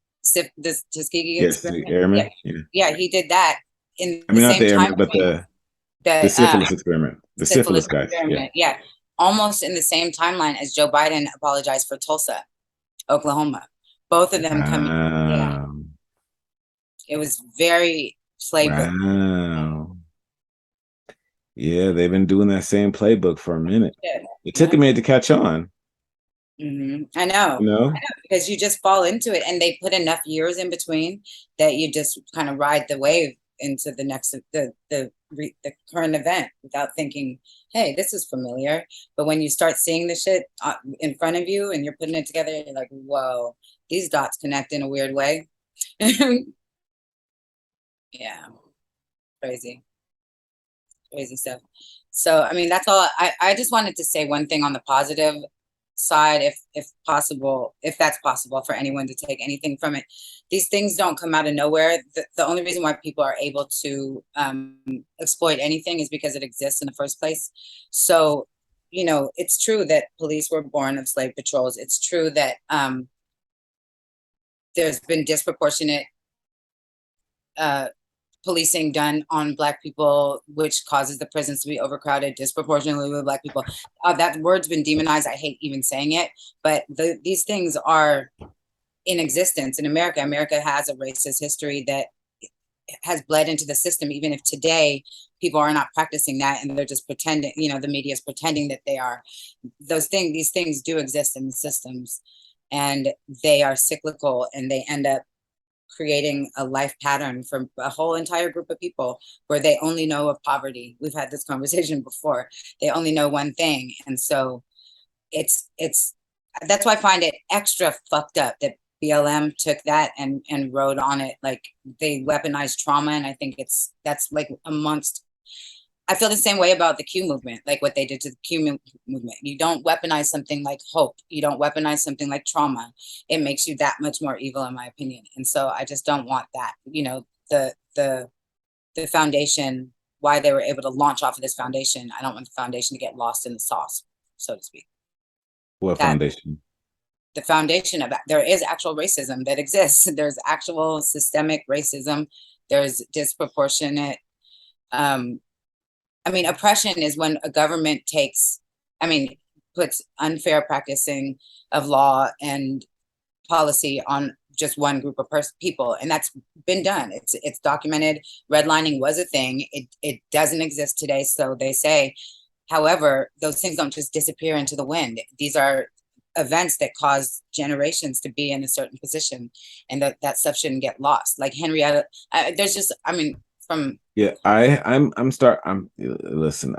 experiment. Airmen. Yeah, he did that in I mean, the not same the airmen, time but the syphilis experiment. The syphilis guys. Experiment. Yeah, almost in the same timeline as Joe Biden apologized for Tulsa, Oklahoma. Both of them coming. Yeah, it was very playbook. Wow. Yeah, they've been doing that same playbook for a minute. Yeah. It took a minute to catch on. I know. You know? I know, because you just fall into it, and they put enough years in between that you just kind of ride the wave into the next the current event without thinking, hey, this is familiar. But when you start seeing the shit in front of you and you're putting it together, you're like, whoa, these dots connect in a weird way. Yeah, crazy stuff. So I mean, that's all. I just wanted to say one thing on the positive side, if possible, if that's possible for anyone to take anything from it. These things don't come out of nowhere. The only reason why people are able to exploit anything is because it exists in the first place. So it's true that police were born of slave patrols. It's true that there's been disproportionate policing done on Black people, which causes the prisons to be overcrowded disproportionately with Black people. That word's been demonized. I hate even saying it, but these things are in existence in America. America has a racist history that has bled into the system, even if today people are not practicing that and they're just pretending, the media is pretending that they are. These things do exist in the systems, and they are cyclical, and they end up creating a life pattern for a whole entire group of people where they only know of poverty. We've had this conversation before. They only know one thing. And so it's that's why I find it extra fucked up that BLM took that and rode on it. Like they weaponized trauma. And I think that's like amongst, I feel the same way about the Q movement, like what they did to the Q movement. You don't weaponize something like hope. You don't weaponize something like trauma. It makes you that much more evil, in my opinion. And so I just don't want that. The foundation, why they were able to launch off of this foundation. I don't want the foundation to get lost in the sauce, so to speak. What foundation? The foundation of that. There is actual racism that exists. There's actual systemic racism. There's disproportionate oppression is when a government puts unfair practicing of law and policy on just one group of people, and that's been done. It's documented. Redlining was a thing. It doesn't exist today, so they say. However, those things don't just disappear into the wind. These are events that cause generations to be in a certain position, and that stuff shouldn't get lost. Like Henrietta, from yeah, listen,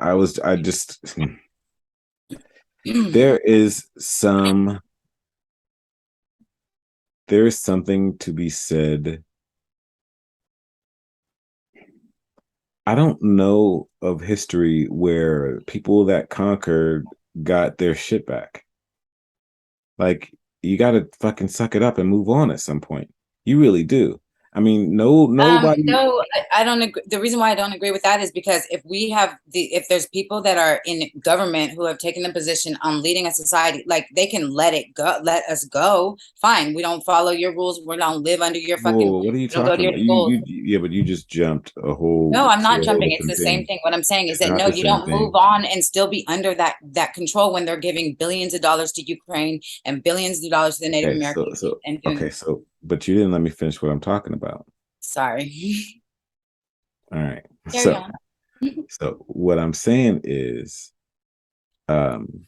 there is something to be said. I don't know of history where people that conquered got their shit back. Like, you gotta fucking suck it up and move on at some point. You really do. I mean, nobody. No, I don't agree. The reason why I don't agree with that is because if there's people that are in government who have taken the position on leading a society, like they can let us go. Fine, we don't follow your rules. We don't live under your fucking. Whoa, what are you talking about? Yeah, but you just jumped a whole. No, I'm not jumping. It's the same thing. What I'm saying is that no, you don't move on and still be under that control when they're giving billions of dollars to Ukraine and billions of dollars to the Native Americans. But you didn't let me finish what I'm talking about. Sorry. All right. So what I'm saying is um,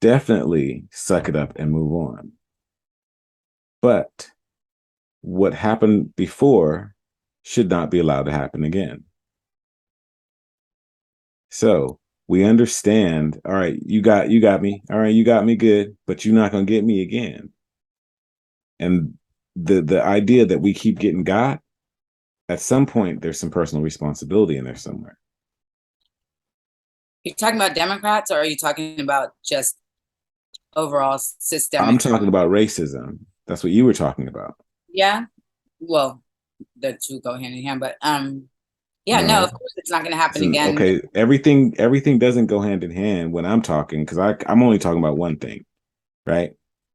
definitely suck it up and move on. But what happened before should not be allowed to happen again. So we understand, all right, you got me. All right, you got me good, but you're not gonna get me again. And the idea that we keep getting got, at some point there's some personal responsibility in there somewhere. You're talking about Democrats, or are you talking about just overall systemic? I'm talking about racism. That's what you were talking about. Yeah. Well, the two go hand in hand, but yeah, no, of course it's not going to happen again. Okay, everything doesn't go hand in hand when I'm talking, because I'm only talking about one thing, right?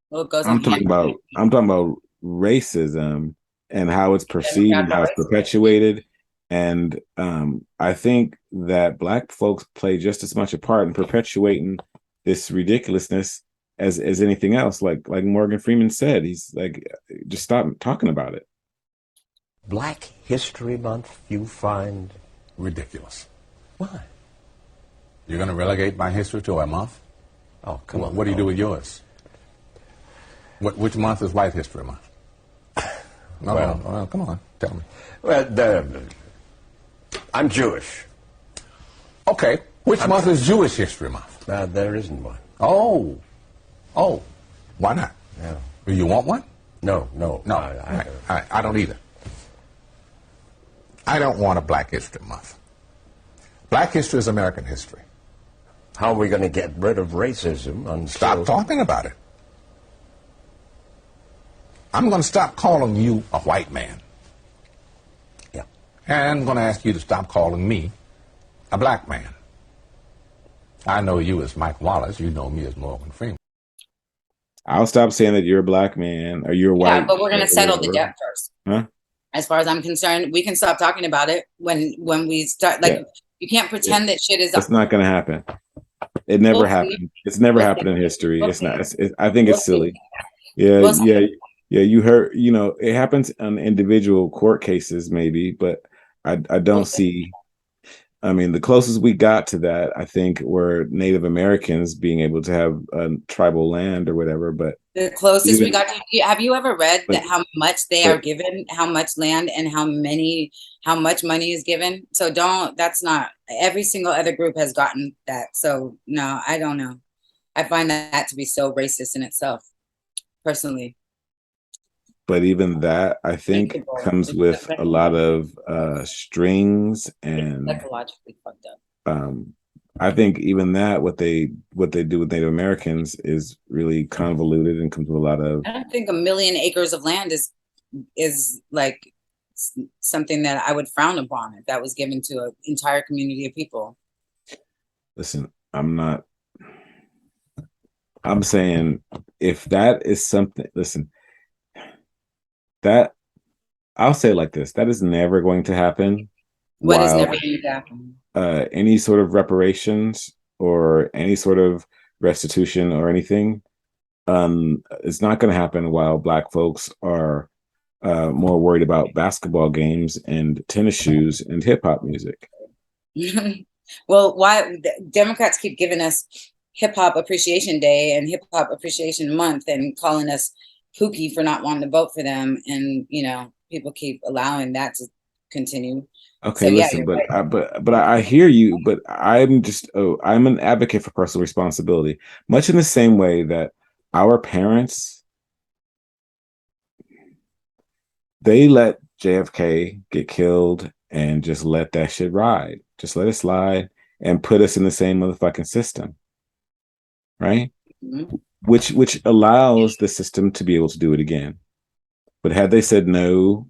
Well, it goes I'm talking about racism and how it's perceived and how it's perpetuated. And I think that Black folks play just as much a part in perpetuating this ridiculousness as anything else. Like Morgan Freeman said, he's like, just stop talking about it. Black History Month you find ridiculous. Why? You're going to relegate my history to a month? Oh, come on. What do you do with yours? Which month is White History Month? Well, come on, tell me. Well, I'm Jewish. Okay, which month is Jewish History Month? There isn't one. Oh, why not? Yeah. Do you want one? No. I don't either. I don't want a Black History Month. Black history is American history. How are we going to get rid of racism? Stop talking about it. I'm going to stop calling you a white man. Yeah. And I'm going to ask you to stop calling me a black man. I know you as Mike Wallace. You know me as Morgan Freeman. I'll stop saying that you're a black man or you're white. Yeah, but we're going to settle the debt first. Huh? As far as I'm concerned, we can stop talking about it when we start. Like, you can't pretend that shit is. It's not going to happen. It never happened. It's never happened in history. It's not. I think it's silly. Yeah. You heard. It happens on individual court cases, maybe, but I don't see. I mean, the closest we got to that, I think, were Native Americans being able to have tribal land or whatever. But the closest we got to. Have you ever read that how much they are given, how much land, and how much money is given? So that's not every single other group has gotten that. So no, I don't know. I find that to be so racist in itself, personally. But even that, I think, comes with a lot of strings and psychologically fucked up. I think even that, what they do with Native Americans is really convoluted and comes with a lot of. I don't think 1 million acres of land is like something that I would frown upon if that was given to an entire community of people. Listen, I'm saying if that is something. Listen. That I'll say it like this: that is never going to happen. What is never going to happen? Any sort of reparations or any sort of restitution or anything, it's not going to happen while Black folks are more worried about basketball games and tennis shoes and hip hop music. Well, why Democrats keep giving us Hip Hop Appreciation Day and Hip Hop Appreciation Month and calling us kooky for not wanting to vote for them, and people keep allowing that to continue. Okay, so, listen, but I hear you, but I'm an advocate for personal responsibility, much in the same way that our parents, they let JFK get killed and just let that shit ride, just let it slide and put us in the same motherfucking system, right? Mm-hmm. Which allows the system to be able to do it again. But had they said no,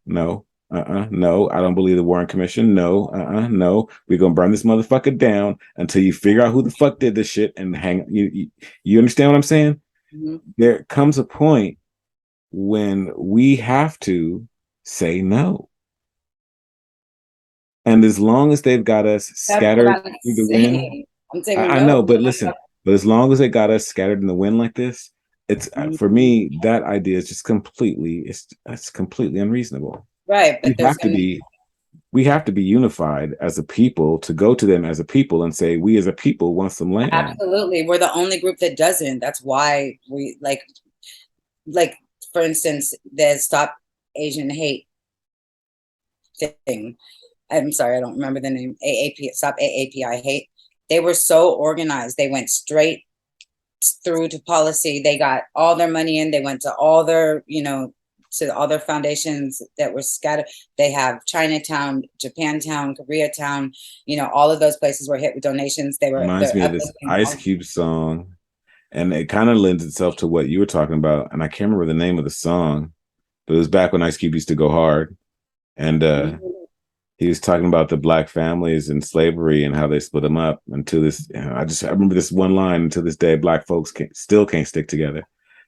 no, I don't believe the Warren Commission, no, we're gonna burn this motherfucker down until you figure out who the fuck did this shit and hang. You understand what I'm saying? Mm-hmm. There comes a point when we have to say no. And as long as they've got us scattered through the wind, I know, but listen. But as long as they got us scattered in the wind like this, it's for me, that idea is just completely unreasonable. Right. But you have to be we have to be unified as a people to go to them as a people and say, we as a people want some land. Absolutely. We're the only group that doesn't. That's why we like for instance, the Stop Asian Hate thing. I'm sorry, I don't remember the name. AAP, Stop AAPI Hate. They were so organized. They went straight through to policy. They got all their money in. They went to all their, to all their foundations that were scattered. They have Chinatown, Japantown, Koreatown, all of those places were hit with donations. Reminds me of this Ice Cube song, and it kind of lends itself to what you were talking about. And I can't remember the name of the song, but it was back when Ice Cube used to go hard. And he was talking about the black families and slavery and how they split them up. And to this, I remember this one line. To this day, black folks still can't stick together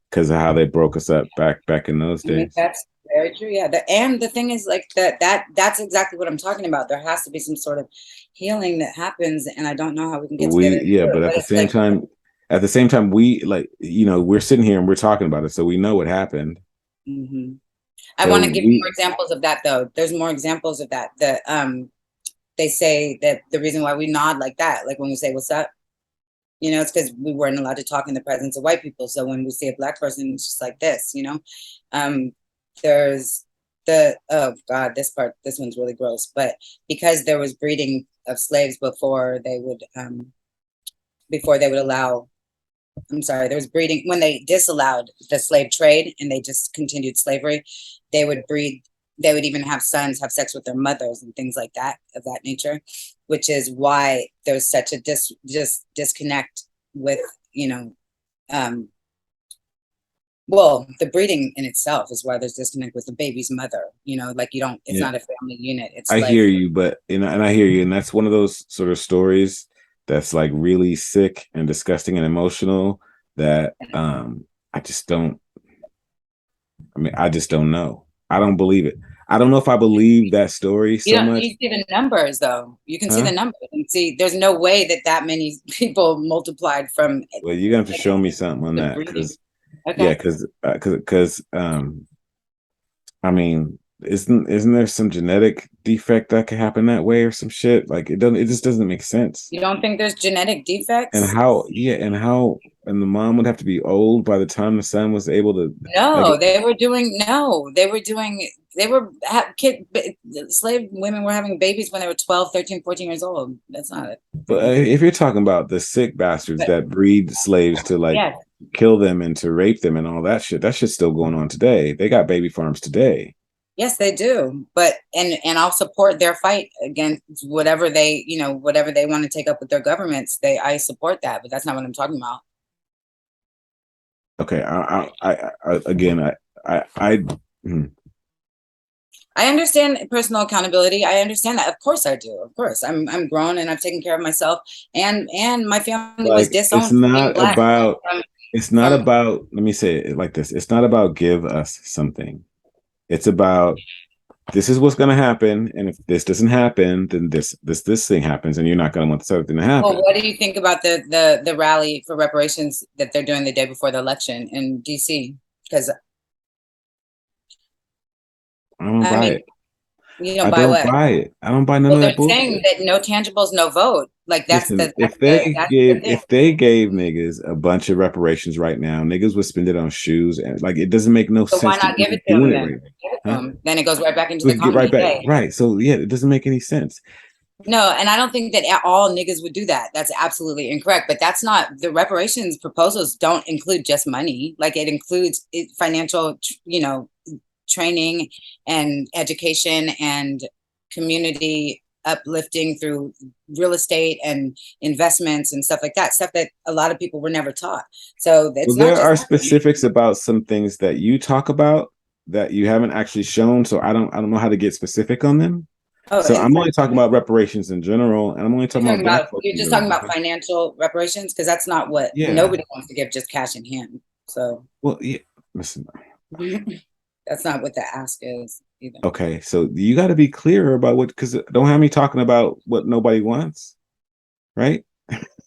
because of how they broke us up back in those days. That's very true. Yeah. And the thing is, like, that's exactly what I'm talking about. There has to be some sort of healing that happens, and I don't know how we can get together. Yeah, but at the same time, we we're sitting here and we're talking about it, so we know what happened. Mm-hmm. I want to give you more examples of that, though. There's more examples of that. They say that the reason why we nod like that, like when we say "What's up," it's because we weren't allowed to talk in the presence of white people. So when we see a black person, it's just like this, There's oh God, this one's really gross. But because there was breeding of slaves before they would allow. I'm sorry, there was breeding when they disallowed the slave trade and they just continued slavery. They would breed, they would even have sons have sex with their mothers and things like that, of that nature, which is why there's such a disconnect with, well, the breeding in itself is why there's disconnect with the baby's mother, it's not a family unit. I hear you, but, and I hear you. And that's one of those sort of stories that's like really sick and disgusting and emotional that I just don't know. I don't believe it. I don't know if I believe that story much. You see the numbers, though. You can see the numbers and see there's no way that many people multiplied from. Well, you're going to have to show me something on that. Because isn't there some genetic defect that could happen that way or some shit? Like it just doesn't make sense. You don't think there's genetic defects? And and the mom would have to be old by the time the son was able to. Slave women were having babies when they were 12, 13, 14 years old. That's not it. But if you're talking about the sick bastards that breed slaves to kill them and to rape them and all that shit's still going on today. They got baby farms today. Yes, they do. But and I'll support their fight against whatever they want to take up with their governments. I support that, but that's not what I'm talking about. Okay, I understand personal accountability. I understand that. Of course I do. Of course. I'm grown and I've taken care of myself and my family was disowned. It's not about, let me say it like this. It's not about give us something. It's about this is what's going to happen, and if this doesn't happen, then this thing happens, and you're not going to want this other thing to happen. Well, what do you think about the rally for reparations that they're doing the day before the election in DC? Because I don't buy it. You don't buy what? I don't buy none of that bullshit. They're saying that no tangibles, no vote. Like if they gave niggas a bunch of reparations right now, niggas would spend it on shoes, and like it doesn't make no sense. So why not give it to them? Then it goes right back into the economy. Right back. Right. So yeah, it doesn't make any sense. No, and I don't think that all niggas would do that. That's absolutely incorrect. But that's not, the reparations proposals don't include just money. Like it includes financial, training and education and community uplifting through real estate and investments and stuff like that. Stuff that a lot of people were never taught. So there are specifics about some things that you talk about that you haven't actually shown. So I don't know how to get specific on them. So I'm only talking about reparations in general, and I'm only talking about you're just talking about financial reparations, because that's not what nobody wants to give, just cash in hand. So listen, that's not what the ask is either. Okay, so you got to be clearer about what, because don't have me talking about what nobody wants, right?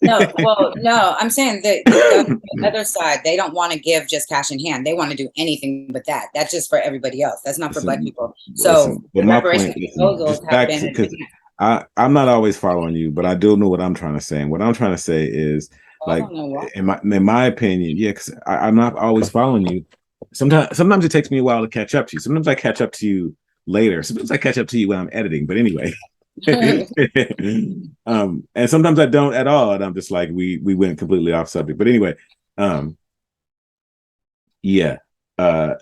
No, well, no, I'm saying that the other side, they don't want to give just cash in hand. They want to do anything but that. That's just for everybody else. That's not for Black people. So But the my reparation point, listen, proposals just have back to, been, because I'm not always following you, but I do know what I'm trying to say. And what I'm trying to say is, I like, don't know why. in my opinion, yeah, because I'm not always following you. Sometimes it takes me a while to catch up to you. Sometimes I catch up to you later. Sometimes I catch up to you when I'm editing. But anyway, and sometimes I don't at all, and I'm just like, we went completely off subject. But anyway, yeah, uh,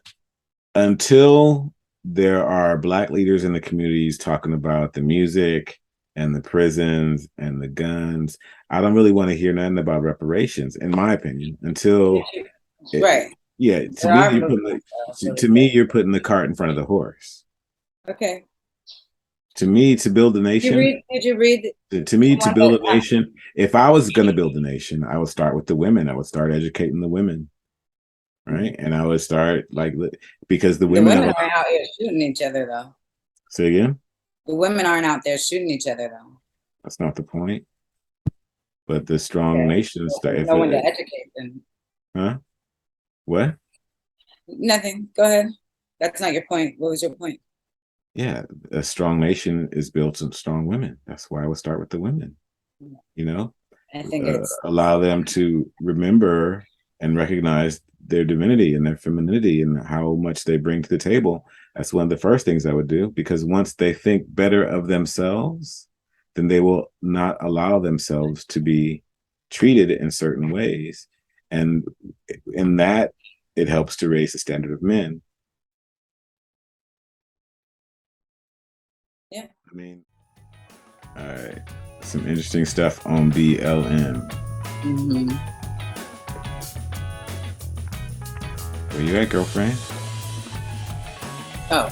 until there are Black leaders in the communities talking about the music and the prisons and the guns, I don't really want to hear nothing about reparations, in my opinion, until Right. yeah, to me, you're putting the cart in front of the horse. Okay. To me, to build a nation, Did you read to me, to build a nation, if I was going to build a nation, I would start with the women. I would start educating the women, right? And I would start because the women aren't out here shooting each other though. Say again? The women aren't out there shooting each other though. That's not the point. But the strong nations, no one to educate them. Huh? What? Nothing. Go ahead. That's not your point. What was your point? Yeah, a strong nation is built of strong women. That's why I would start with the women. You know, I think it's allow them to remember and recognize their divinity and their femininity and how much they bring to the table. That's one of the first things I would do, because once they think better of themselves, then they will not allow themselves to be treated in certain ways. And in that, it helps to raise the standard of men. Yeah. I mean, all right. Some interesting stuff on BLM. Mm-hmm. Where you at, girlfriend? Oh.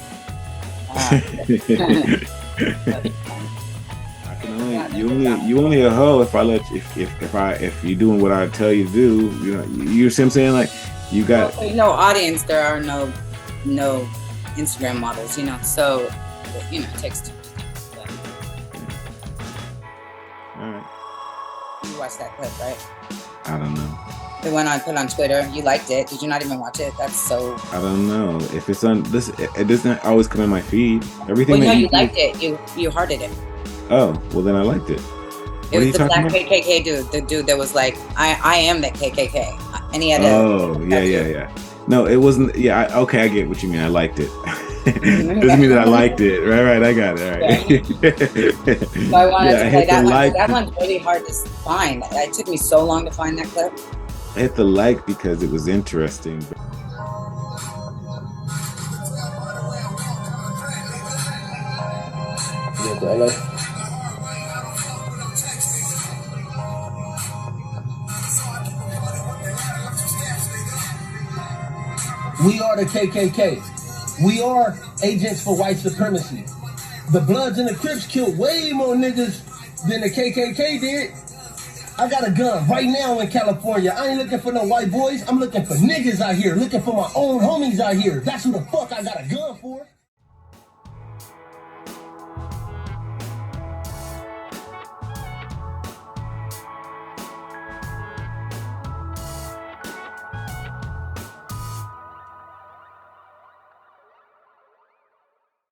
You only a hoe if you're doing what I tell you to do. You know, you see what I'm saying? Like, you got audience. There are no Instagram models. You know, so it takes two. All right. You watched that clip, right? I don't know. The one I put on Twitter. You liked it. Did you not even watch it? That's so. I don't know if it's on this. It doesn't always come in my feed. Everything. Well, you liked it. You hearted it. Oh, well then I liked it. It was the black KKK dude. The dude that was like, I am that KKK. And he had yeah. No, it wasn't. Yeah, okay, I get what you mean. I liked it. Doesn't mean that I liked it. Right. I got it. All right. So I wanted to play that one. That one's really hard to find. It took me so long to find that clip. I hit the like because it was interesting. We are the KKK. We are agents for white supremacy. The Bloods and the Crips killed way more niggas than the KKK did. I got a gun right now in California. I ain't looking for no white boys. I'm looking for niggas out here, looking for my own homies out here. That's who the fuck I got a gun for.